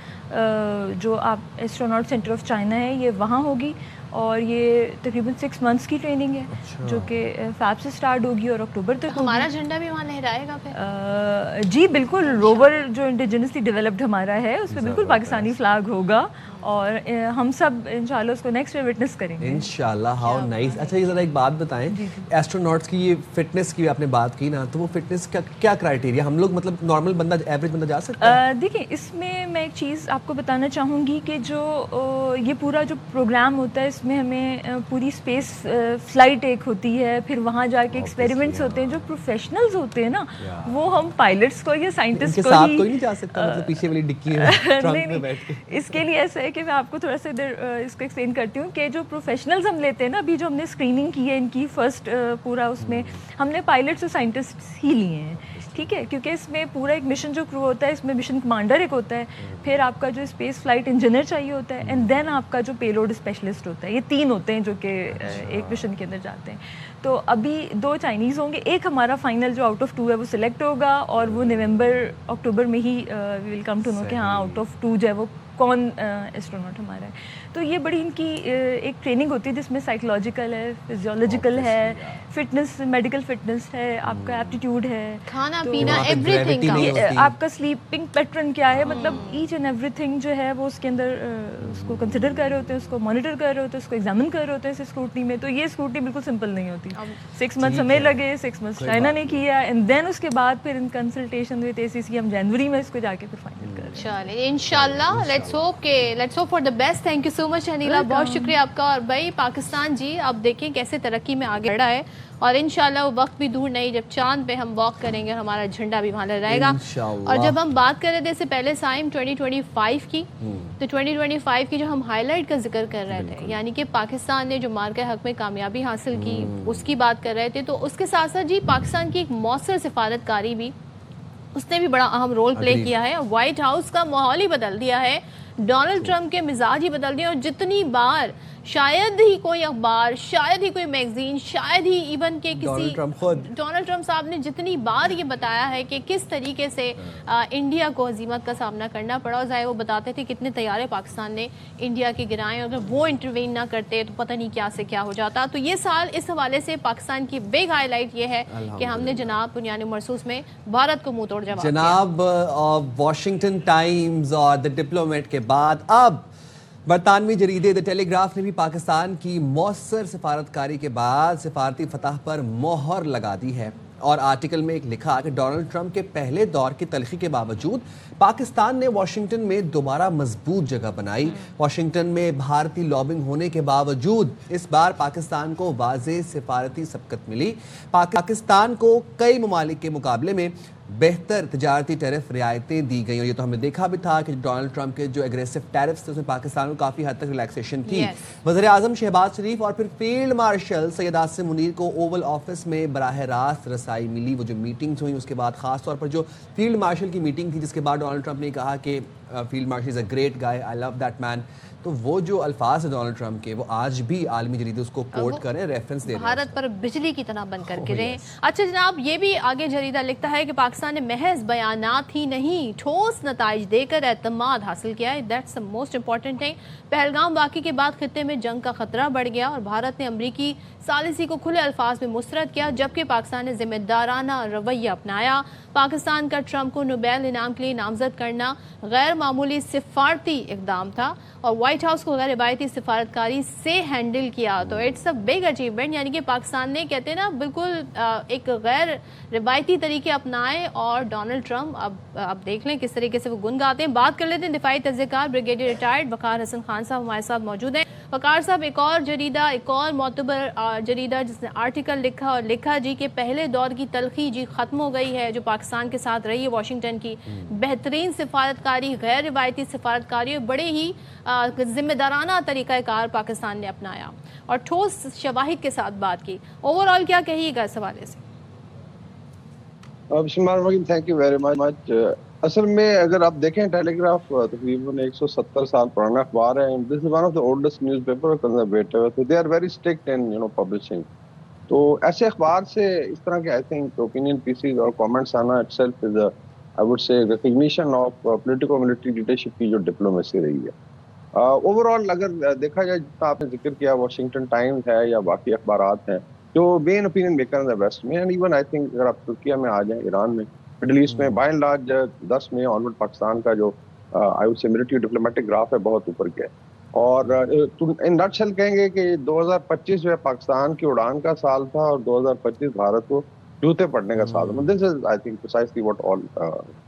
جو آپ ایسٹروناٹ سینٹر آف چائنا ہے یہ وہاں ہوگی. اور یہ تقریباً 6 months کی ٹریننگ ہے جو کہ فیب سے سٹارٹ ہوگی اور اکتوبر تک ہوگی. ہمارا جھنڈا بھی وہاں لہرائے گا پھر؟ جی بالکل, روور جو انڈیجنسلی ڈیولپڈ ہمارا ہے اس پہ بالکل پاکستانی فلیگ ہوگا اور ہم سب انشاءاللہ اس کو نیکسٹ ایئر وٹنس کریں گے انشاءاللہ. How nice. اچھا یہ ذرا ایک بات بتائیں, ایسٹروناٹس کی یہ فٹنس کی آپ نے بات کی نا, تو وہ فٹنس کا کیا کرائٹیریا, ہم لوگ مطلب نارمل بندہ ایوریج بندہ جا سکتا ہے؟ دیکھیں اس میں ایک چیز آپ کو بتانا چاہوں گی کہ جو یہ پورا جو پروگرام ہوتا ہے اس میں ہمیں پوری اسپیس فلائٹ ایک ہوتی ہے, پھر وہاں جا کے ایکسپیریمنٹس ہوتے ہیں. جو پروفیشنلز ہوتے ہیں نا وہ ہم پائلٹس کو یا سائنٹسٹ کو ہی نہیں جا سکتا, مطلب پیچھے والی ڈکی میں بیٹھ کے. اس کے لیے ایسا ہے کہ میں آپ کو تھوڑا سا ادھر اس کو ایکسپلین کرتی ہوں کہ جو پروفیشنلز ہم لیتے ہیں نا, ابھی جو ہم نے اسکریننگ کی ہے ان کی فرسٹ پورا, اس میں ہم نے پائلٹس اور سائنٹسٹ ہی لیے ہیں, ٹھیک ہے, کیونکہ اس میں پورا ایک مشن جو کرو ہوتا ہے اس میں مشن کمانڈر ایک ہوتا ہے, پھر آپ کا جو اسپیس فلائٹ انجینئر چاہیے ہوتا ہے, اینڈ دین آپ کا جو پے لوڈ اسپیشلسٹ ہوتا ہے. یہ 3 ہوتے ہیں جو کہ ایک مشن کے اندر جاتے ہیں. تو ابھی 2 چائنیز ہوں گے, ایک ہمارا فائنل جو آؤٹ آف 2 ہے وہ سلیکٹ ہوگا اور وہ نومبر اکتوبر میں ہی وی ول کم ٹو نو کہ ہاں آؤٹ آف 2 جو ہے وہ کون ایسٹروناٹ ہمارا ہے. تو یہ بڑی ان کی ایک ٹریننگ ہوتی ہے جس میں سائیکولوجیکل ہے, فزیولوجیکل ہے, فٹنس, میڈیکل فٹنس ہے, آپ کا ایپٹیٹیوڈ ہے, کھانا پینا, ایوری تھنگ کا, آپ کا سلیپنگ پیٹرن کیا ہے, مطلب ایچ اینڈ ایوری تھنگ جو ہے وہ اس کے اندر اس کو کنسیڈر کر رہے ہوتے ہیں, اس کو مانیٹر کر رہے ہوتے ہیں, اس کو ایگزامن کر رہے ہوتے ہیں اس اسکروٹنی میں. تو یہ اسکروٹنی بالکل سمپل نہیں ہوتی. 6 months ہمیں لگے, 6 months چائنا نے کیا, اینڈ دین اس کے بعد پھر ان کنسلٹیشن وتھ ACC ہم جنوری میں اس کو جا کے پھر فائنل کر رہے ہیں. چلیں انشاءاللہ, let's hope for the best. Thank you so much Aneela, بہت شکریہ آپ کا. اور بھائی پاکستان جی آپ دیکھیں کیسے ترقی میں آگے بڑھا ہے, اور انشاءاللہ وہ وقت بھی دور نہیں جب چاند پہ ہم واک کریں گے اور ہمارا جھنڈا بھی وہاں لہرائے گا. اور جب ہم بات کر رہے تھے اس سے پہلے سائم 2025 کی, تو 2025 کی جو ہم ہائی لائٹ کا ذکر کر رہے تھے, یعنی کہ پاکستان نے جو مارکہ حق میں کامیابی حاصل کی اس کی بات کر رہے تھے, تو اس کے ساتھ ساتھ جی پاکستان کی ایک مؤثر سفارتکاری بھی, اس نے بھی بڑا اہم رول پلے کیا ہے. وائٹ ہاؤس کا ماحول ہی بدل دیا ہے, ڈونلڈ ٹرمپ کے مزاج ہی بدل دیے, اور جتنی بار شاید ہی کوئی اخبار, شاید ہی کوئی میگزین, شاید ہی ایون کہ کسی ڈونلڈ ٹرمپ صاحب نے جتنی بار یہ بتایا ہے کہ کس طریقے سے انڈیا کو ہزیمت کا سامنا کرنا پڑا, اور ظاہر وہ بتاتے تھے کتنے طیارے پاکستان نے انڈیا کے گرائے, اگر وہ انٹروین نہ کرتے تو پتہ نہیں کیا سے کیا ہو جاتا. تو یہ سال اس حوالے سے پاکستان کی بگ ہائی لائٹ یہ ہے کہ ہم نے جناب بنیاد مرصوص میں بھارت کو منہ توڑ جواب دیا. جناب واشنگٹن ٹائمز اور دی ڈپلومیٹ کے بعد اب برطانوی جریدے دی ٹیلی گراف نے بھی پاکستان کی مؤثر سفارتکاری کے بعد سفارتی فتح پر مہر لگا دی ہے, اور آرٹیکل میں ایک لکھا کہ ڈونلڈ ٹرمپ کے پہلے دور کی تلخی کے باوجود پاکستان نے واشنگٹن میں دوبارہ مضبوط جگہ بنائی. واشنگٹن میں بھارتی لابنگ ہونے کے باوجود اس بار پاکستان کو واضح سفارتی سبقت ملی. پاکستان کو کئی ممالک کے مقابلے میں بہتر تجارتی ٹیرف رعایتیں دی گئیں, اور یہ تو ہم نے دیکھا بھی تھا کہ ڈونلڈ ٹرمپ کے جو ایگریسو ٹیرفس تھے اس میں پاکستان کو کافی حد تک ریلیکسیشن تھی. وزیر اعظم شہباز شریف اور پھر فیلڈ مارشل سید عاصم منیر کو اوول آفس میں براہ راست رسائی ملی. وہ جو میٹنگز ہوئیں اس کے بعد خاص طور پر جو فیلڈ مارشل کی میٹنگ تھی جس کے بعد ڈونلڈ ٹرمپ نے کہا کہ field marshal is a great guy, I love that man, تو وہ جو الفاظ ہیں ڈونلڈ ٹرمپ کے وہ آج بھی عالمی جریدے اس کو کوٹ کریں, ریفرنس دے رہے ہیں, بھارت پر بجلی کی طرح بن کر کے رہے. اچھا جناب, یہ بھی آگے جریدہ لکھتا ہے کہ پاکستان نے محض بیانات ہی نہیں ٹھوس نتائج دے کر اعتماد حاصل کیا ہے. That's the most important thing. Pahalgam واقعے کے بعد خطے میں جنگ کا خطرہ بڑھ گیا اور بھارت نے امریکی ثالثی کو کھلے الفاظ میں مسترد کیا, جبکہ پاکستان نے ذمہ دارانہ رویہ اپنایا. پاکستان کا ٹرمپ کو نوبیل انعام کے لیے نامزد کرنا غیر معمولی سفارتی اقدام تھا, اور وائٹ ہاؤس کو غیر روایتی سفارتکاری سے ہینڈل کیا. تو اٹس اے بگ اچیومنٹ, یعنی کہ پاکستان نے کہتے ہیں نا بالکل ایک غیر روایتی طریقے اپنائے, اور ڈونلڈ ٹرمپ اب دیکھ لیں کس طریقے سے وہ گنگاتے ہیں. بات کر لیتے ہیں دفاعی تجزیہ کار بریگیڈیئر ریٹائرڈ وقار حسن خان صاحب ہمارے ساتھ موجود ہیں. وقار صاحب, ایک اور جریدہ, ایک اور معتبر جریدہ جس نے آرٹیکل لکھا اور لکھا جی کہ پہلے دور کی تلخی جی ختم ہو گئی ہے جو پاکستان کے ساتھ رہی ہے واشنگٹن کی. بہترین سفارتکاری, غیر روایتی سفارتکاری اور بڑے ہی ذمہ دارانہ طریقہ کار پاکستان نے اپنایا اور ٹھوس شواہد کے ساتھ بات کی. اوور آل کیا کہیے گا اس حوالے سے؟ بسم اللہ الرحمن الرحیم, تھینک یو ویری مچ. اصل میں اگر آپ دیکھیں ٹیلی گراف تقریباً 170 سال پرانا اخبار ہے, this is one of the oldest newspaper conservative, تو they are very strict in publishing. تو ایسے اخبار سے اس طرح کے آئی تھنک اوپینین پیسز اور کامنٹس آنا itself is I would say recognition of politico military leadership کی جو ڈپلومیسی رہی ہے. اوور آل اگر دیکھا جائے جتنا آپ نے ذکر کیا واشنگٹن ٹائمز ہے یا باقی اخبارات ہیں جو مین اوپینین میکر ہیں ویسٹ میں، اینڈ ایون آئی تھنک اگر آپ ترکیہ میں آ جائیں، ایران میں، مڈل ایسٹ میں، بائی اینڈ لارج 10 میں آنورڈ پاکستان کا جو آئی وڈ سے ملٹری ڈپلومیٹک گراف ہے بہت اوپر گیا ہے. اور ان نٹ شل کہیں گے کہ 2025 جو ہے پاکستان کی اڑان کا سال تھا اور 2025 بھارت کو جوتے پڑنے کا سال تھا. This is I think precisely what all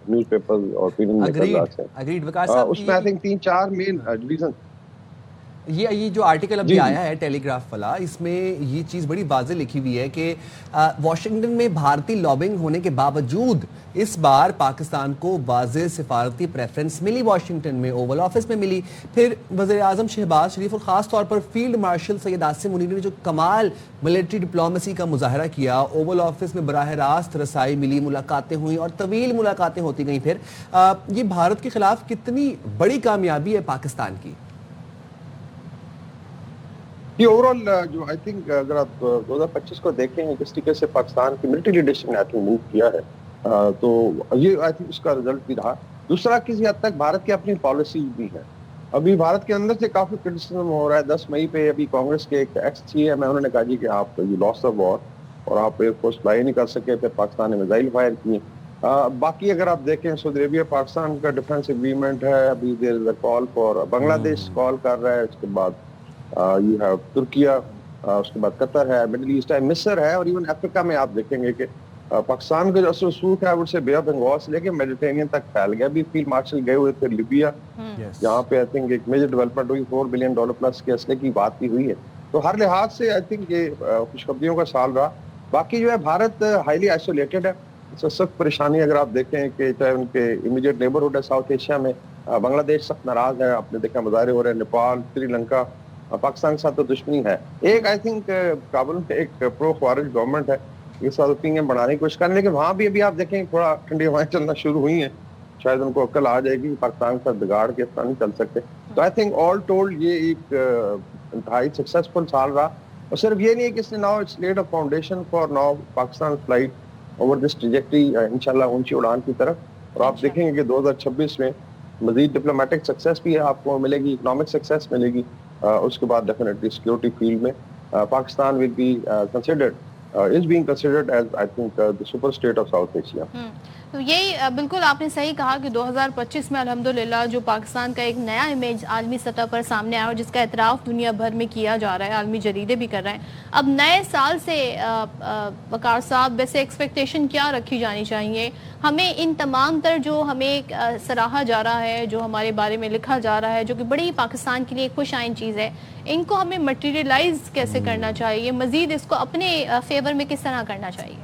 newspapers اور اوپینین میکرز ہیں. اگریڈ وقار صاحب، اس میں آئی تھنک 3-4 مین ریزن. یہ جو آرٹیکل ابھی آیا ہے ٹیلی گراف والا، اس میں یہ چیز بڑی واضح لکھی ہوئی ہے کہ واشنگٹن میں بھارتی لابنگ ہونے کے باوجود اس بار پاکستان کو واضح سفارتی پریفرنس ملی. واشنگٹن میں اوول آفس میں ملی، پھر وزیر اعظم شہباز شریف اور خاص طور پر فیلڈ مارشل سید عاصم منیر نے جو کمال ملٹری ڈپلومیسی کا مظاہرہ کیا، اوول آفس میں براہ راست رسائی ملی، ملاقاتیں ہوئیں اور طویل ملاقاتیں ہوتی گئیں. پھر یہ بھارت کے خلاف کتنی بڑی کامیابی ہے پاکستان کی؟ یہ اوور آل جو آئی تھنک اگر آپ 2025 کو دیکھیں جس طریقے سے پاکستان کی ملٹری لیڈرشپ نے آئی تھنک موو کیا ہے تو یہ آئی تھنک اس کا رزلٹ بھی رہا. دوسرا کسی حد تک بھارت کی اپنی پالیسی بھی ہے. ابھی بھارت کے اندر سے کافی کرٹیسزم ہو رہا ہے. 10 مئی پہ ابھی کانگریس کے ایک ایکس سی ایم ہے، انہوں نے کہا جی کہ آپ یو لاس دا وار اور آپ ایئر فورس فلائی نہیں کر سکے، پھر پاکستان نے میزائل فائر کیے. باقی اگر آپ دیکھیں سعودی عربیہ پاکستان کا ڈیفنس ایگریمنٹ ہے، ابھی دیر از اے کال فار بنگلہ دیش کال کر رہا ہے، اس کے بعد یو ہیو ترکیہ، اس کے بعد قطر ہے، مڈل ایسٹ ہے، مصر ہے، اور ایون افریقہ میں آپ دیکھیں گے کہ پاکستان کا جو اثر رسوخ ہے وہ سے بے آف بنگال سے لے کے میڈیٹرینین تک پھیل گیا. ابھی فیلڈ مارشل گئے ہوئے تھے لیبیا، جہاں پہ آئی تھنک ایک میجر ڈیولپمنٹ ہوئی، $4 بلین پلس کے اسلحے کی بات بھی ہوئی ہے. تو ہر لحاظ سے آئی تھنک یہ خوشخبریوں کا سال رہا. باقی جو ہے بھارت ہائیلی آئسولیٹڈ ہے. سخت پریشانی اگر آپ دیکھیں کہ چاہے ان کے امیڈیٹ نیبرہڈ ہے ساؤتھ ایشیا میں، بنگلہ دیش سخت ناراض ہے، آپ نے دیکھا مظاہرے ہو رہے ہیں، نیپال، سری لنکا، پاکستان کے ساتھ تو دشمنی ہے. ایک آئی تھنک کابل میں ایک پرو خوارج گورنمنٹ ہے، اس ساتھ اوپینین بڑھانے کی کوشش کرنے، لیکن وہاں بھی ابھی آپ دیکھیں تھوڑا ٹھنڈی ہوائیں چلنا شروع ہوئی ہیں. شاید ان کو عقل آ جائے گی پاکستان کے ساتھ بگاڑ کے اس طرح نہیں چل سکتے. تو آئی تھنک آل ٹولڈ یہ ایک انتہائی سکسیسفل سال رہا. اور صرف یہ نہیں ہے کہ اس نے now it's laid a foundation for now Pakistan flight over this trajectory انشاءاللہ اونچی اڑان کی طرف. اور آپ دیکھیں گے کہ 2026 میں مزید ڈپلومیٹک سکسیس بھی آپ کو ملے گی، اکنامک سکسیس ملے گی. اس کے بعد ڈیفینیٹلی سیکورٹی فیلڈ میں Pakistan will be considered is being considered as I think the super state of South Asia. تو یہی بالکل آپ نے صحیح کہا کہ 2025 میں الحمدللہ جو پاکستان کا ایک نیا امیج عالمی سطح پر سامنے آیا اور جس کا اعتراف دنیا بھر میں کیا جا رہا ہے، عالمی جریدے بھی کر رہے ہیں. اب نئے سال سے وقار صاحب ویسے ایکسپیکٹیشن کیا رکھی جانی چاہیے؟ ہمیں ان تمام تر جو ہمیں سراہا جا رہا ہے، جو ہمارے بارے میں لکھا جا رہا ہے، جو کہ بڑی پاکستان کے لیے ایک خوش آئند چیز ہے، ان کو ہمیں مٹیریلائز کیسے کرنا چاہیے؟ مزید اس کو اپنے فیور میں کس طرح کرنا چاہیے؟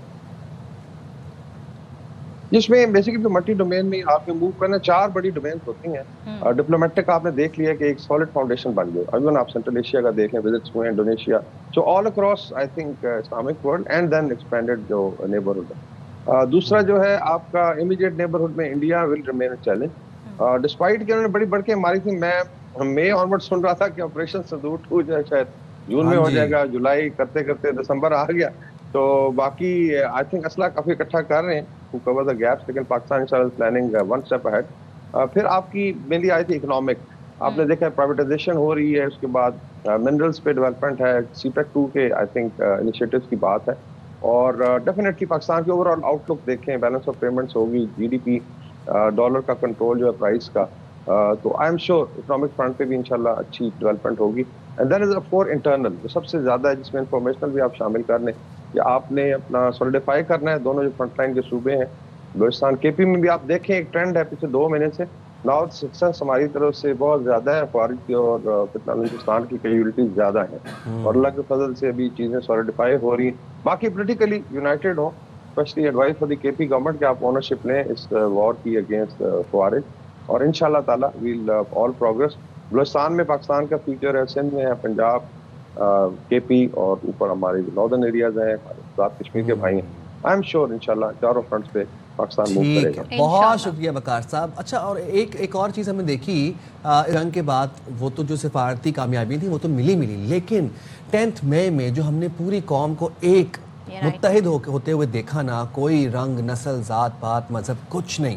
جس میں بیسیکلی تو ملٹی ڈومین میں آپ نے موو کرنا 4 بڑی ڈومینز ہوتی ہیں. ڈپلومیٹک آپ نے دیکھ لیا کہ ایک سالڈ فاؤنڈیشن بن گئی. ایون آپ سینٹرل ایشیا کا دیکھیں، وزٹس ہوئے انڈونیشیا، جو all across I think Islamic world and then expanded جو نیبرہڈ ہے. دوسرا جو ہے آپ کا امیڈیٹ نیبرہڈ میں India will remain a challenge, despite کہ انہوں نے بڑی بڑھ کے ماری تھی. میں مئی آنورڈ سن رہا تھا کہ آپریشن سندور 2 جو ہے شاید جون میں ہو جائے گا، جولائی کرتے کرتے دسمبر آ گیا. تو باقی آئی تھنک اسلحہ کافی اکٹھا کر رہے ہیں ٹو کور دا گیپس، لیکن پاکستان انشاءاللہ پلاننگ 1 اسٹیپ اہیڈ. پھر آپ کی مینلی آئی تھی اکنامک، آپ نے دیکھا پرائیویٹائزیشن ہو رہی ہے، اس کے بعد منرلس پہ ڈیولپمنٹ ہے، سی پیک 2 کے آئی تھنک انیشیٹوز کی بات ہے. اور ڈیفینیٹلی پاکستان کی اوور آل آؤٹ لک دیکھیں، بیلنس آف پیمنٹس ہوگی، جی ڈی پی، ڈالر کا کنٹرول جو ہے پرائز کا، تو I am sure economic front پہ بھی انشاءاللہ اچھی ڈیولپمنٹ ہوگی. And then is a for internal جو سب سے زیادہ ہے، جس میں انفارمیشنل بھی آپ شامل کر لیں کہ آپ نے اپنا سولیڈیفائی کرنا ہے دونوں جو فرنٹ لائن کے صوبے ہیں. بلوچستان کے پی میں بھی آپ دیکھیں ایک ٹرینڈ ہے پچھلے 2 مہینے سے، نارتھ سکسیس ہماری طرف سے بہت زیادہ ہے، فوارج کی اور بلوچستان کی کیجویلٹیز زیادہ ہیں، اور اللہ کے فضل سے ابھی چیزیں سولیڈیفائی ہو رہی ہیں. باقی پولیٹیکلی یونائٹیڈ ہوں، اسپیشلی ایڈوائز فار دی کے پی گورنمنٹ کہ آپ اونرشپ لیں اس وار کی اگینسٹ فوارج، اور انشاءاللہ تعالیٰ ویل آل پروگرس. بلوچستان میں پاکستان کا فیوچر ہے، سندھ میں ہے، پنجاب، کے پی، اور اوپر ہمارے ناردرن ایریاز ہیں، آزاد کشمیر کے بھائی ہیں. آئی ایم شیور انشاءاللہ چاروں فرنٹس پہ پاکستان موو کرے گا. بہت شکریہ وقار صاحب. اچھا، اور ایک اور چیز ہم نے دیکھی جنگ کے بعد، وہ تو جو سفارتی کامیابی تھی وہ تو ملی، لیکن 10 مئی میں جو ہم نے پوری قوم کو ایک متحد ہوتے ہوئے دیکھا نا، کوئی رنگ، نسل، ذات پات، مذہب کچھ نہیں،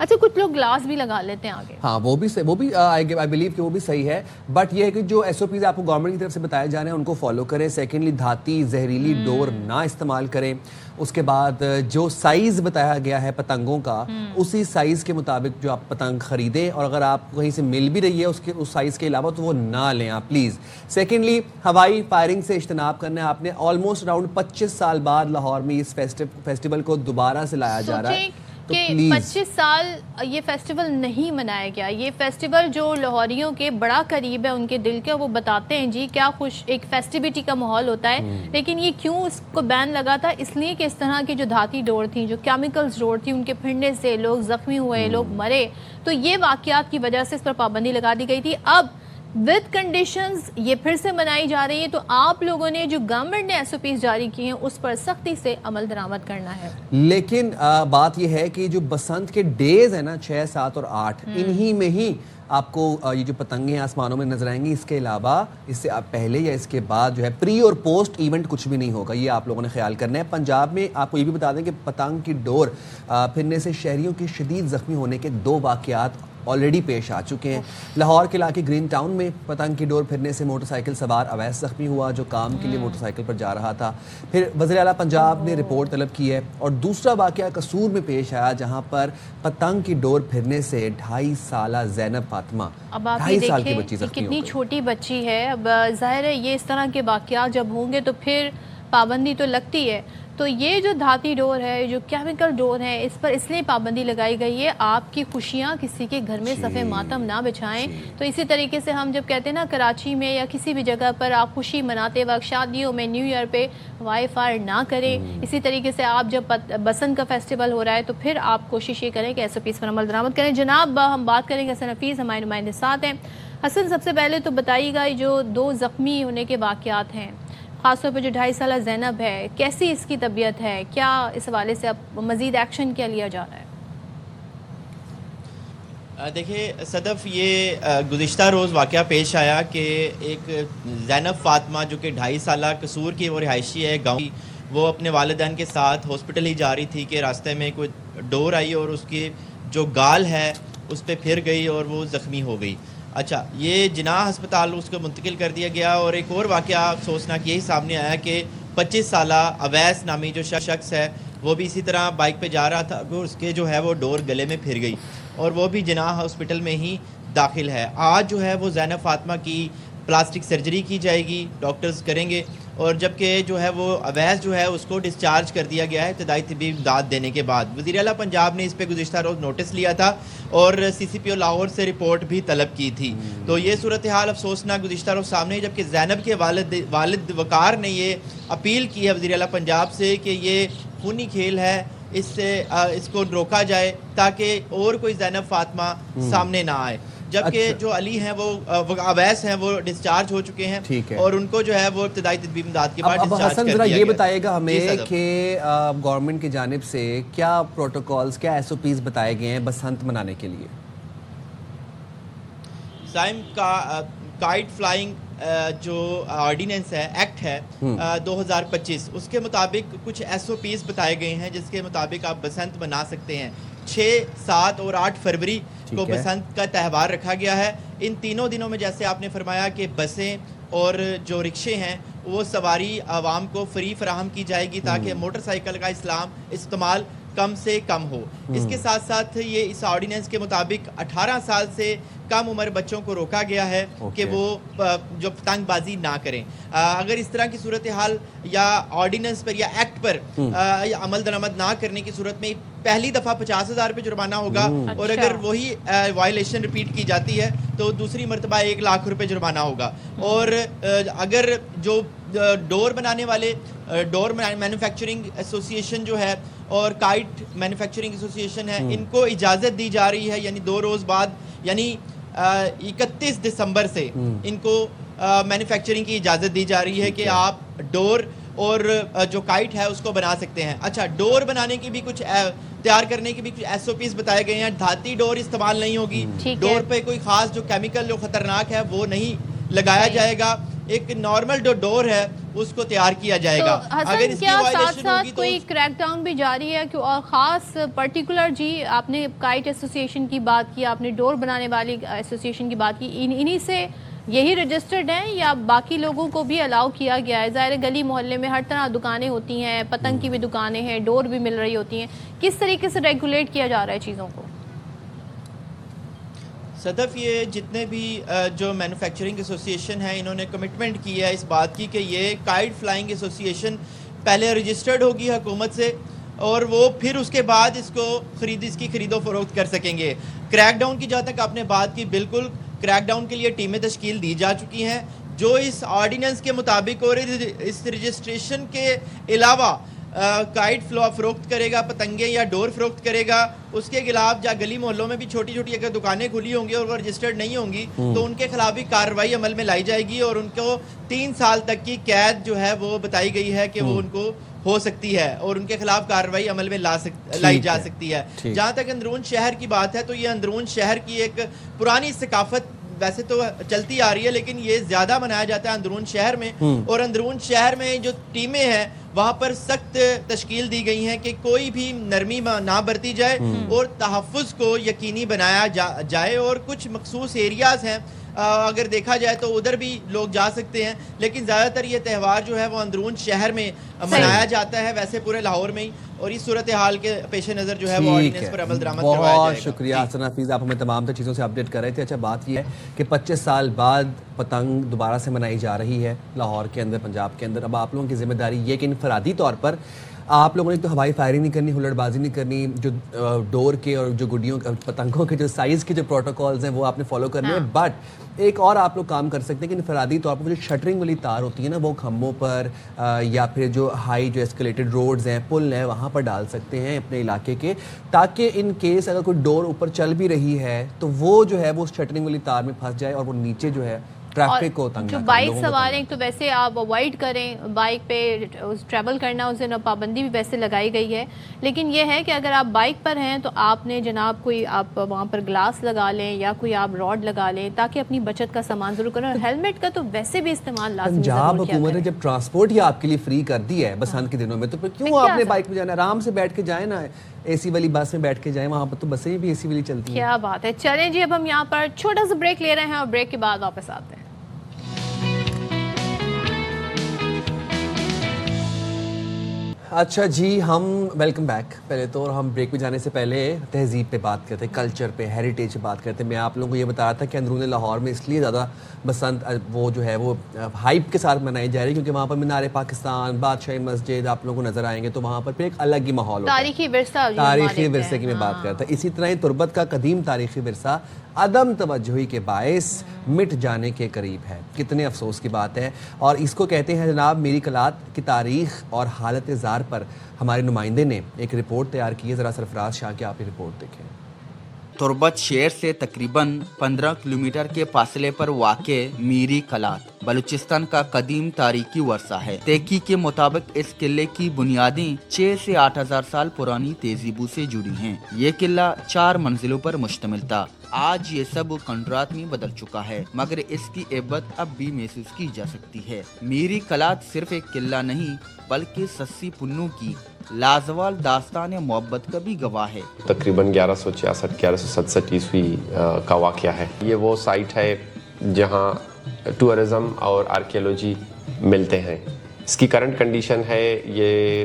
اچھا کچھ لوگ گلاس بھی لگا لیتے ہیں آگے. ہاں وہ بھی آئی بلیو کہ وہ بھی صحیح ہے, بٹ یہ ہے کہ جو ایس او پیز آپ کو گورنمنٹ کی طرف سے بتائے جا رہے ہیں ان کو فالو کریں. سیکنڈلی دھاتی زہریلی ڈور نہ استعمال کریں. اس کے بعد جو سائز بتایا گیا ہے پتنگوں کا اسی سائز کے مطابق جو آپ پتنگ خریدیں, اور اگر آپ کو کہیں سے مل بھی رہی ہے اس سائز کے علاوہ تو وہ نہ لیں آپ پلیز. سیکنڈلی ہوائی فائرنگ سے اجتناب کرنا ہے. آپ نے آلموسٹ اراؤنڈ 25 سال بعد لاہور میں اس فیسٹیول کو دوبارہ سے لایا جا رہا ہے کہ 25 سال یہ فیسٹیول نہیں منایا گیا. یہ فیسٹیول جو لاہوریوں کے بڑا قریب ہے ان کے دل کے, وہ بتاتے ہیں جی کیا خوش ایک فیسٹیوٹی کا ماحول ہوتا ہے. لیکن یہ کیوں اس کو بین لگا تھا؟ اس لیے کہ اس طرح کی جو دھاتی ڈور تھیں, جو کیمیکلز ڈور تھی, ان کے پھرنے سے لوگ زخمی ہوئے, لوگ مرے. تو یہ واقعات کی وجہ سے اس پر پابندی لگا دی گئی تھی. اب ود کنڈیشنز یہ پھر سے منائی جا رہی ہے, تو آپ لوگوں نے جو گورنمنٹ نے ایس او پیز جاری کی ہیں اس پر سختی سے عمل درآمد کرنا ہے. لیکن بات یہ ہے کہ جو بسنت کے ڈیز ہیں نا 6, 7 اور 8 انہی میں ہی آپ کو یہ جو پتنگیں آسمانوں میں نظر آئیں گی. اس کے علاوہ اس سے پہلے یا اس کے بعد جو ہے پری اور پوسٹ ایونٹ کچھ بھی نہیں ہوگا. یہ آپ لوگوں نے خیال کرنا ہے. پنجاب میں آپ کو یہ بھی بتا دیں کہ پتنگ کی ڈور پھرنے سے شہریوں کے شدید زخمی ہونے کے 2 واقعات آلریڈی پیش آ چکے ہیں. لاہور کے علاقے گرین ٹاؤن میں پتنگ کی ڈور پھرنے سے موٹر سائیکل سوار اویس زخمی ہوا جو کام کے لیے موٹر سائیکل پر جا رہا تھا. پھر وزیر اعلیٰ پنجاب نے رپورٹ طلب کی ہے. اور دوسرا واقعہ قصور میں پیش آیا جہاں پر پتنگ کی ڈور پھرنے سے 2.5 سالہ زینب فاطمہ, اب آپ 2.5 سال کی دیکھیں بچی زخمی ہو کتنی گئی. چھوٹی بچی ہے. اب ظاہر ہے یہ اس طرح کے واقعات جب ہوں گے تو پھر پابندی تو لگتی ہے. تو یہ جو دھاتی ڈور ہے, جو کیمیکل ڈور ہے, اس پر اس لیے پابندی لگائی گئی ہے آپ کی خوشیاں کسی کے گھر میں صفِ ماتم نہ بچھائیں. تو اسی طریقے سے ہم جب کہتے ہیں نا کراچی میں یا کسی بھی جگہ پر آپ خوشی مناتے وقت, شادیوں میں, نیو ایئر پہ وائی فائر نہ کریں. اسی طریقے سے آپ جب بسنت کا فیسٹیول ہو رہا ہے تو پھر آپ کوشش یہ کریں کہ ایس او پیز پر عمل درآمد کریں. جناب ہم بات کریں گے حسن حفیظ, ہمارے نمائندے ساتھ ہیں. حسن سب سے پہلے تو بتائیے گا جو 2 زخمی ہونے کے واقعات ہیں, خاص طور پہ جو 2.5 سالہ زینب ہے, کیسی اس کی طبیعت ہے, کیا اس حوالے سے اب مزید ایکشن کیا لیا جا رہا ہے؟ دیکھیے صدف, یہ گزشتہ روز واقعہ پیش آیا کہ ایک زینب فاطمہ جو کہ 2.5 سالہ قصور کی وہ رہائشی ہے گاؤں کی, وہ اپنے والدین کے ساتھ ہاسپٹل ہی جا رہی تھی کہ راستے میں کوئی ڈور آئی اور اس کی جو گال ہے اس پہ پھر گئی اور وہ زخمی ہو گئی. اچھا, یہ جناح ہسپتال اس کو منتقل کر دیا گیا. اور ایک اور واقعہ افسوسناک یہی سامنے آیا کہ 25 سالہ اویس نامی جو شخص ہے وہ بھی اسی طرح بائک پہ جا رہا تھا, اس کے جو ہے وہ ڈور گلے میں پھر گئی اور وہ بھی جناح ہاسپٹل میں ہی داخل ہے. آج جو ہے وہ زینب فاطمہ کی پلاسٹک سرجری کی جائے گی, ڈاکٹرز کریں گے. اور جبکہ جو ہے وہ اویس جو ہے اس کو ڈسچارج کر دیا گیا ہے ابتدائی طبی امداد دینے کے بعد. وزیر اعلیٰ پنجاب نے اس پہ گزشتہ روز نوٹس لیا تھا اور سی سی پی او لاہور سے رپورٹ بھی طلب کی تھی. تو یہ صورتحال افسوسناک گزشتہ روز سامنے, جبکہ زینب کے والد وقار نے یہ اپیل کی ہے وزیر اعلیٰ پنجاب سے کہ یہ خونی کھیل ہے, اس کو روکا جائے تاکہ اور کوئی زینب فاطمہ سامنے نہ آئے. جبکہ جو علی ہیں وہ اویس ہیں وہ ڈسچارج ہو چکے ہیں اور ان کو جو ہے وہ ابتدائی طبی امداد کے بعد ڈسچارج کر دیا گیا. یہ بتائے گا ہمیں کہ گورنمنٹ کی جانب سے کیا پروٹوکولز, کیا ایس او پیز بتائے گئے ہیں بسنت منانے کے لیے؟ سائم کا کائٹ فلائنگ جو آرڈیننس ہے, ایکٹ ہے 2025, اس کے مطابق کچھ ایس او پیز بتائے گئے ہیں جس کے مطابق آپ بسنت منا سکتے ہیں. 6, 7 اور 8 فروری کو بسنت کا تہوار رکھا گیا ہے. ان تینوں دنوں میں جیسے آپ نے فرمایا کہ بسیں اور جو رکشے ہیں وہ سواری عوام کو فری فراہم کی جائے گی تاکہ موٹر سائیکل کا استعمال کم سے کم ہو. اس کے ساتھ ساتھ یہ اس آرڈیننس کے مطابق 18 سال سے کم عمر بچوں کو روکا گیا ہے کہ وہ جو پتنگ بازی نہ کریں. اگر اس طرح کی صورتحال یا آرڈیننس پر یا ایکٹ پر عمل درآمد نہ کرنے کی صورت میں پہلی دفعہ 50,000 روپے جرمانہ ہوگا اور اگر وہی وائلیشن ریپیٹ کی جاتی ہے تو دوسری مرتبہ 1,00,000 روپے جرمانہ ہوگا. اور اگر جو ڈور بنانے والے ڈور مینوفیکچرنگ ایسوسی ایشن جو ہے اور کائٹ مینوفیکچرنگ ایسوسی ایشن ہے, ان کو اجازت دی جا رہی ہے, یعنی 2 روز بعد یعنی 31 دسمبر سے ان کو مینوفیکچرنگ کی اجازت دی جا رہی ہے کہ آپ ڈور اور جو کائٹ ہے اس کو بنا سکتے ہیں. اچھا, ڈور بنانے کی بھی کچھ تیار کرنے کی بھی کچھ ایس او پیز بتائے گئے ہیں. دھاتی ڈور استعمال نہیں ہوگی, ڈور پہ کوئی خاص جو کیمیکل جو خطرناک ہے وہ نہیں لگایا جائے گا. ایک نارمل جو ڈور ہے اس کو تیار کیا جائے گا. تو حسن اگر اس کی کیا ساتھ وائلیشن ساتھ ہوگی تو کوئی کریک ڈاؤن بھی جاری ہے اور خاص پرٹیکولر جی آپ نے کائٹ ایسوسیشن کی بات کی, آپ نے ڈور بنانے والی ایسوسیشن کی بات کی, انہی سے یہی رجسٹرڈ ہیں یا باقی لوگوں کو بھی الاؤ کیا گیا ہے؟ ظاہر گلی محلے میں ہر طرح دکانیں ہوتی ہیں, پتنگ کی بھی دکانیں ہیں, ڈور بھی مل رہی ہوتی ہیں, کس طریقے سے ریگولیٹ کیا جا رہا ہے چیزوں کو؟ صدف یہ جتنے بھی جو مینوفیکچرنگ ایسوسیشن ہیں انہوں نے کمٹمنٹ کی ہے اس بات کی کہ یہ کائٹ فلائنگ ایسوسیشن پہلے رجسٹرڈ ہوگی حکومت سے اور وہ پھر اس کے بعد اس کی خرید و فروخت کر سکیں گے. کریک ڈاؤن کی جہاں تک آپ نے بات کی, بالکل کریک ڈاؤن کے لیے ٹیمیں تشکیل دی جا چکی ہیں جو اس آرڈیننس کے مطابق اور اس رجسٹریشن کے علاوہ کائٹ فروخت کرے گا, پتنگیں یا ڈور فروخت کرے گا. اس کے خلاف جہاں گلی محلوں میں بھی چھوٹی چھوٹی اگر دکانیں کھلی ہوں گی اور وہ رجسٹرڈ نہیں ہوں گی تو ان کے خلاف بھی کارروائی عمل میں لائی جائے گی اور ان کو 3 سال تک کی قید جو ہے وہ بتائی گئی ہے کہ وہ ان کو ہو سکتی ہے اور ان کے خلاف کارروائی عمل میں لائی جا سکتی ہے. جہاں تک اندرون شہر کی بات ہے تو یہ اندرون شہر کی ایک پرانی ثقافت ویسے تو چلتی آ رہی ہے لیکن یہ زیادہ منایا جاتا ہے اندرون شہر میں, اور اندرون شہر میں جو ٹیمیں ہیں وہاں پر سخت تشکیل دی گئی ہیں کہ کوئی بھی نرمی نہ برتی جائے اور تحفظ کو یقینی بنایا جائے. اور کچھ مخصوص ایریاز ہیں اگر دیکھا جائے تو ادھر بھی لوگ جا سکتے ہیں, لیکن زیادہ تر یہ تہوار جو ہے وہ اندرون شہر میں منایا جاتا ہے, ویسے پورے لاہور میں ہی, اور اس صورتحال کے پیش نظر جو ہے وہ آرڈیننس پر عمل درآمد کروایا جائے گا. بہت شکریہ حسن حفیظ, آپ ہمیں تمام تر چیزوں سے اپڈیٹ کر رہے تھے. اچھا بات یہ ہے کہ 25 سال بعد پتنگ دوبارہ سے منائی جا رہی ہے لاہور کے اندر, پنجاب کے اندر. اب آپ لوگوں کی ذمہ داری یہ کہ انفرادی طور پر آپ لوگوں نے تو ہوائی فائرنگ نہیں کرنی, ہلڑ بازی نہیں کرنی, جو ڈور کے اور جو گڈیوں پتنگوں کے جو سائز کے جو پروٹوکولز ہیں وہ آپ نے فالو کرنے ہیں. بٹ ایک اور آپ لوگ کام کر سکتے ہیں کہ انفرادی طور پر جو شٹرنگ والی تار ہوتی ہے نا وہ کھمبوں پر یا پھر جو ہائی جو ایسکلیٹڈ روڈز ہیں, پل ہیں, وہاں پر ڈال سکتے ہیں اپنے علاقے کے, تاکہ ان کیس اگر کوئی ڈور اوپر چل بھی رہی ہے تو وہ جو ہے وہ شٹرنگ والی تار میں پھنس جائے اور وہ نیچے جو ہے ٹریفک کو تنگ. جو بائک سوار ہیں تو ویسے آپ اوائڈ کریں بائک پہ ٹریول کرنا, اس دن پابندی بھی ویسے لگائی گئی ہے, لیکن یہ ہے کہ اگر آپ بائک پر ہیں تو آپ نے جناب کوئی آپ وہاں پر گلاس لگا لیں یا کوئی آپ راڈ لگا لیں تاکہ اپنی بچت کا سامان ضرور کریں. اور ہیلمٹ کا تو ویسے بھی استعمال لازمی پنجاب حکومت نے جب ٹرانسپورٹ ہی آپ کے لیے فری کر دی ہے بسنت کے دنوں میں, تو پھر کیوں آپ نے بائک پہ جانا, آرام سے بیٹھ کے جائیں نا, اے سی والی بس میں بیٹھ کے جائیں, وہاں پر تو بسیں بھی اے سی والی چلتی ہیں. کیا بات ہے. چلیں جی اب ہم یہاں پر چھوٹا سا بریک لے رہے ہیں اور بریک کے بعد واپس آتے ہیں. اچھا جی, ہم ویلکم بیک. پہلے تو ہم بریک پہ جانے سے پہلے تہذیب پہ بات کرتے, کلچر پہ, ہیریٹیج پہ بات کرتے. میں آپ لوگوں کو یہ بتا رہا تھا کہ اندرون لاہور میں اس لیے زیادہ بسنت وہ جو ہے وہ ہائپ کے ساتھ منائی جا رہی ہے کیونکہ وہاں پر مینار پاکستان, بادشاہی مسجد آپ لوگوں کو نظر آئیں گے, تو وہاں پر پھر ایک الگ ہی ماحول ہوتا ہے. تاریخی ورثے کی میں بات کرتا. اسی طرح ہی تربت کا قدیم تاریخی ورثہ عدم توجہی کے باعث مٹ جانے کے قریب ہے. کتنے افسوس کی بات ہے. اور اس کو کہتے ہیں جناب میری کلات کی تاریخ اور حالت زار پر ہمارے نمائندے نے ایک رپورٹ تیار کی ہے. ذرا سرفراز شاہ کی آپ یہ رپورٹ دیکھیں. تربت شہر سے تقریباً 15 کلومیٹر کے فاصلے پر واقع میری کلات بلوچستان کا قدیم تاریخی ورثہ ہے. تحقیق کے مطابق اس قلعے کی بنیادیں 6 سے 8 ہزار سال پرانی تہذیبوں سے جڑی ہیں. یہ قلعہ 4 منزلوں پر مشتمل تھا. آج یہ سب کنڈرات میں بدل چکا ہے, مگر اس کی عبرت اب بھی محسوس کی جا سکتی ہے. میری کلات صرف ایک قلعہ نہیں بلکہ سسی پنوں کی لازوال داستان محبت کا بھی گواہ ہے. تقریباً 1166-1167 عیسوی کا واقعہ ہے. یہ وہ سائٹ ہے جہاں ٹورزم اور آرکیولوجی ملتے ہیں. اس کی کرنٹ کنڈیشن ہے یہ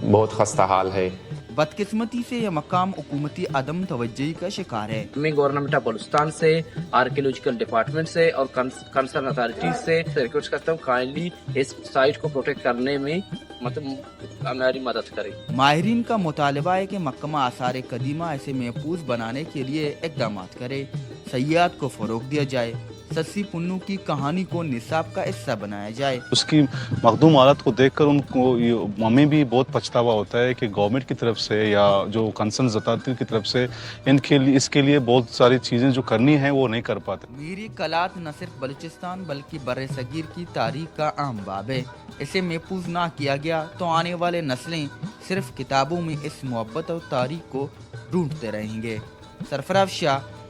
بہت خستہ حال ہے. بدقسمتی سے یہ مقام حکومتی عدم توجہی کا شکار ہے. میں گورنمنٹ آف بلوچستان سے, آرکیولوجیکل ڈپارٹمنٹ سے اور کنسرن اتھارٹیز سے ریکویسٹ کرتا ہوں کائنڈلی اس سائٹ کو پروٹیکٹ کرنے میں ہماری مدد کریں. ماہرین کا مطالبہ ہے کہ محکمہ آثار قدیمہ ایسے محفوظ بنانے کے لیے اقدامات کرے, سیاحت کو فروغ دیا جائے, سسی پنوں کی کہانی کو نصاب کا حصہ بنایا جائے. اس کی مخدوم حالت کو دیکھ کر ان کو ہمیں بھی بہت پچھتاوا ہوتا ہے کہ گورنمنٹ کی طرف سے یا جو کنسرن اتھارٹی کی طرف سے اس کے لیے بہت ساری چیزیں جو کرنی ہیں وہ نہیں کر پاتے. میری کلات نہ صرف بلوچستان بلکہ بر صغیر کی تاریخ کا اہم باب ہے. اسے محفوظ نہ کیا گیا تو آنے والے نسلیں صرف کتابوں میں اس محبت اور تاریخ کو ڈھونڈتے رہیں گے. سرفراز شاہ,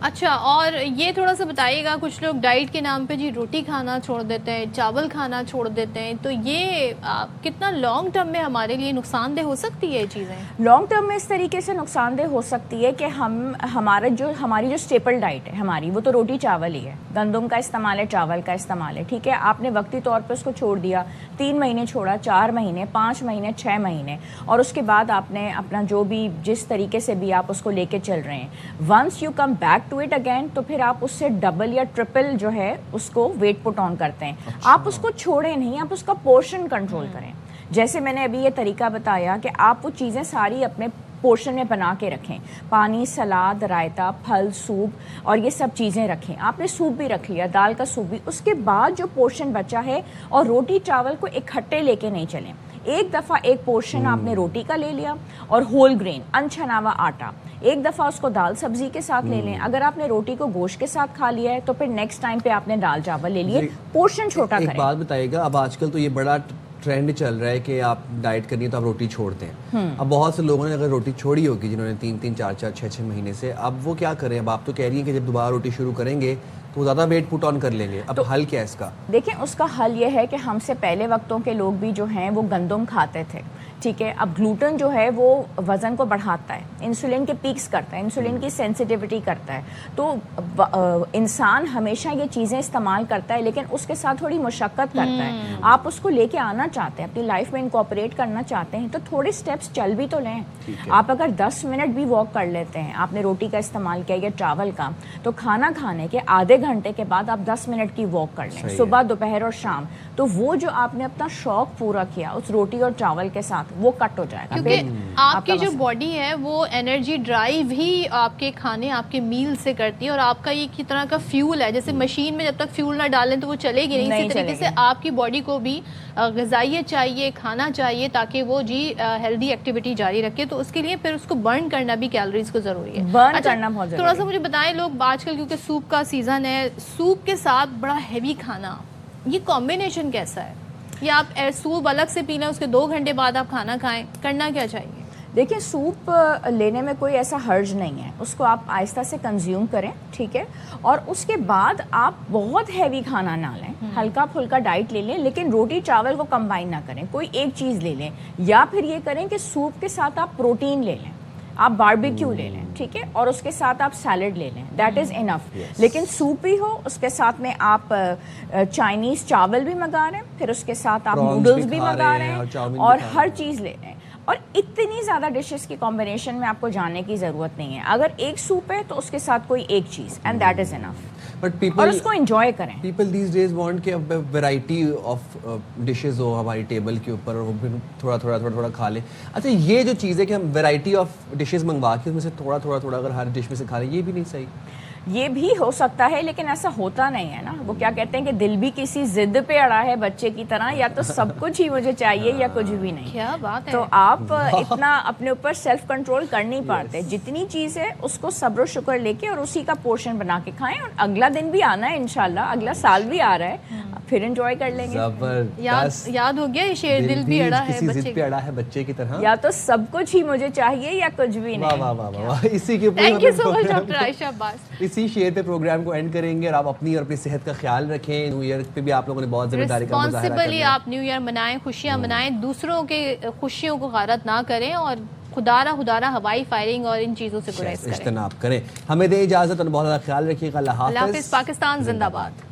اچھا، اور یہ تھوڑا سا بتائیے گا، کچھ لوگ ڈائٹ کے نام پہ جی روٹی کھانا چھوڑ دیتے ہیں، چاول کھانا چھوڑ دیتے ہیں، تو یہ کتنا لانگ ٹرم میں ہمارے لیے نقصان دہ ہو سکتی ہے یہ چیزیں؟ لانگ ٹرم میں اس طریقے سے نقصان دہ ہو سکتی ہے کہ ہماری جو اسٹیپل ڈائٹ ہے ہماری، وہ تو روٹی چاول ہی ہے، گندم کا استعمال ہے، چاول کا استعمال ہے، ٹھیک ہے. آپ نے وقتی طور پہ اس کو چھوڑ دیا، 3 مہینے چھوڑا، 4 مہینے، 5 مہینے، 6 مہینے، اور اس کے بعد آپ نے اپنا جو بھی جس طریقے سے بھی آپ اس کو لے کے چل رہے ہیں، once you come back to it again, تو پھر آپ اس سے ڈبل یا ٹرپل جو ہے اس کو ویٹ پٹ آن کرتے ہیں. آپ اس کو چھوڑیں نہیں، آپ اس کا پورشن کنٹرول کریں. جیسے میں نے ابھی یہ طریقہ بتایا کہ آپ وہ چیزیں ساری اپنے پورشن میں بنا کے رکھیں، پانی، سلاد، رائتا، پھل، سوپ اور یہ سب چیزیں رکھیں. آپ نے سوپ بھی رکھ لیا، دال کا سوپ بھی، اس کے بعد جو پورشن بچا ہے، اور روٹی چاول کو اکٹھے لے کے نہیں چلیں. ایک دفعہ ایک پورشن آپ نے روٹی کا لے لیا اور ہول گرین انچھنا ہوا آٹا، ایک دفعہ اس کو دال سبزی کے ساتھ لے لیں. اگر آپ نے روٹی کو گوشت کے ساتھ کھا لیا ہے تو پھر نیکسٹ ٹائم پہ آپ نے دال چاول لے لیے، پورشن چھوٹا کریں. ایک بات بتائیے گا، اب آج کل تو یہ بڑا ٹرینڈ چل رہا ہے کہ آپ ڈائٹ کرنی ہے تو آپ روٹی چھوڑتے ہیں. اب بہت سے لوگوں نے اگر روٹی چھوڑی ہوگی، جنہوں نے 3-3، 4-4، 6-6 مہینے سے، اب وہ کیا کریں؟ اب آپ تو کہہ رہی ہیں کہ جب دوبارہ روٹی شروع کریں گے تو زیادہ ویٹ پٹ آن کر لیں گے. اب حل کیا ہے اس کا؟ دیکھیں، اس کا حل یہ ہے کہ ہم سے پہلے وقتوں کے لوگ بھی جو ہیں وہ گندم کھاتے تھے، ٹھیک ہے. اب گلوٹن جو ہے وہ وزن کو بڑھاتا ہے، انسولین کے پیکس کرتا ہے، انسولین کی سینسیٹیوٹی کرتا ہے. تو انسان ہمیشہ یہ چیزیں استعمال کرتا ہے، لیکن اس کے ساتھ تھوڑی مشقت کرتا ہے. آپ اس کو لے کے آنا چاہتے ہیں، اپنی لائف میں انکارپوریٹ کرنا چاہتے ہیں، تو تھوڑے سٹیپس چل بھی تو لیں. آپ اگر 10 منٹ بھی واک کر لیتے ہیں، آپ نے روٹی کا استعمال کیا یا چاول کا، تو کھانا کھانے کے آدھے گھنٹے کے بعد آپ 10 منٹ کی واک کر لیں، صبح، دوپہر اور شام. تو وہ جو آپ نے اپنا شوق پورا کیا اس روٹی اور چاول کے ساتھ، وہ کٹ ہو جائے گا. کیونکہ آپ کی جو باڈی ہے وہ انرجی ڈرائیو ہی آپ کے کھانے، آپ کے میل سے کرتی ہے، اور آپ کا یہ طرح کا فیول ہے. جیسے مشین میں جب تک فیول نہ ڈالیں تو وہ چلے گی نہیں. اسی طریقے سے آپ کی باڈی کو بھی غذائیت چاہیے، کھانا چاہیے، تاکہ وہ ہیلدی ایکٹیویٹی جاری رکھے. تو اس کے لیے پھر اس کو برن کرنا بھی کیلوریز کو ضروری ہے، برن کرنا بہت ضروری ہے. تھوڑا سا مجھے بتائیں، لوگ آج کل کیونکہ سوپ کا سیزن ہے، سوپ کے ساتھ بڑا ہیوی کھانا، یہ کمبینیشن کیسا ہے؟ یا آپ سوپ الگ سے پی لیں، اس کے 2 گھنٹے بعد آپ کھانا کھائیں، کرنا کیا چاہیے؟ دیکھیں، سوپ لینے میں کوئی ایسا حرج نہیں ہے، اس کو آپ آہستہ سے کنزیوم کریں، ٹھیک ہے. اور اس کے بعد آپ بہت ہیوی کھانا نہ لیں، ہلکا پھلکا ڈائٹ لے لیں، لیکن روٹی چاول کو کمبائن نہ کریں. کوئی ایک چیز لے لیں، یا پھر یہ کریں کہ سوپ کے ساتھ آپ پروٹین لے لیں، آپ باربیکیو لے لیں، ٹھیک ہے، اور اس کے ساتھ آپ سیلڈ لے لیں، دیٹ از انف. لیکن سوپ بھی ہو، اس کے ساتھ میں آپ چائنیز چاول بھی منگا رہے ہیں، پھر اس کے ساتھ آپ نوڈلز بھی منگا رہے ہیں، اور ہر چیز لے رہے ہیں. اور اتنی زیادہ ڈشز کی کمبینیشن میں آپ کو جانے کی ضرورت نہیں ہے. اگر ایک سوپ ہے تو اس کے ساتھ کوئی ایک چیز، اینڈ دیٹ از انف. اور اس کو انجوائے کریں. پیپل دیز ڈیز وانٹ کہ ویرائٹی آف ڈشز ہو ہماری ٹیبل کے اوپر، اور وہ تھوڑا تھوڑا کھا لیں. اچھا، یہ جو چیز ہے کہ ہم ویرائٹی آف ڈشز منگوا کے اس میں سے تھوڑا اگر ہر ڈش میں سے کھا لیں، یہ بھی نہیں صحیح. یہ بھی ہو سکتا ہے، لیکن ایسا ہوتا نہیں ہے نا. وہ کیا کہتے ہیں کہ دل بھی کسی ضد پہ اڑا ہے بچے کی طرح، یا تو سب کچھ ہی مجھے چاہیے یا کچھ بھی نہیں. کیا بات ہے. تو آپ اتنا اپنے اوپر سیلف کنٹرول کر نہیں پاتے. جتنی چیز ہے اس کو صبر و شکر لے کے اور اسی کا پورشن بنا کے کھائیں. اور اگلا دن بھی آنا ہے انشاءاللہ، اگلا سال بھی آ رہا ہے، پھر انجوائے کر لیں گے. یاد ہو گیا یہ شعر، دل بھی اڑا ہے ضد پہ اڑا ہے بچے کی طرح، یا تو سب کچھ ہی مجھے چاہیے یا کچھ بھی نہیں. واہ واہ واہ. اسی کے thank you so much doctor Ayesha Abbas. اسی شعر پہ پروگرام کو اینڈ کریں گے، اور آپ اپنی اور اپنی صحت کا خیال رکھیں. نیو ایئر پہ بھی آپ لوگوں نے بہت ذمہ داری کا مظاہرہ کرنا ہے. آپ نیو ایئر منائیں، خوشیاں منائیں، دوسروں کے خوشیوں کو غارت نہ کریں، اور خدارہ ہوائی فائرنگ اور ان چیزوں سے گریز کریں، اجتناب کریں. ہمیں دیں اجازت، اور بہت زیادہ خیال رکھیے گا. اللہ حافظ. پاکستان زندہ باد.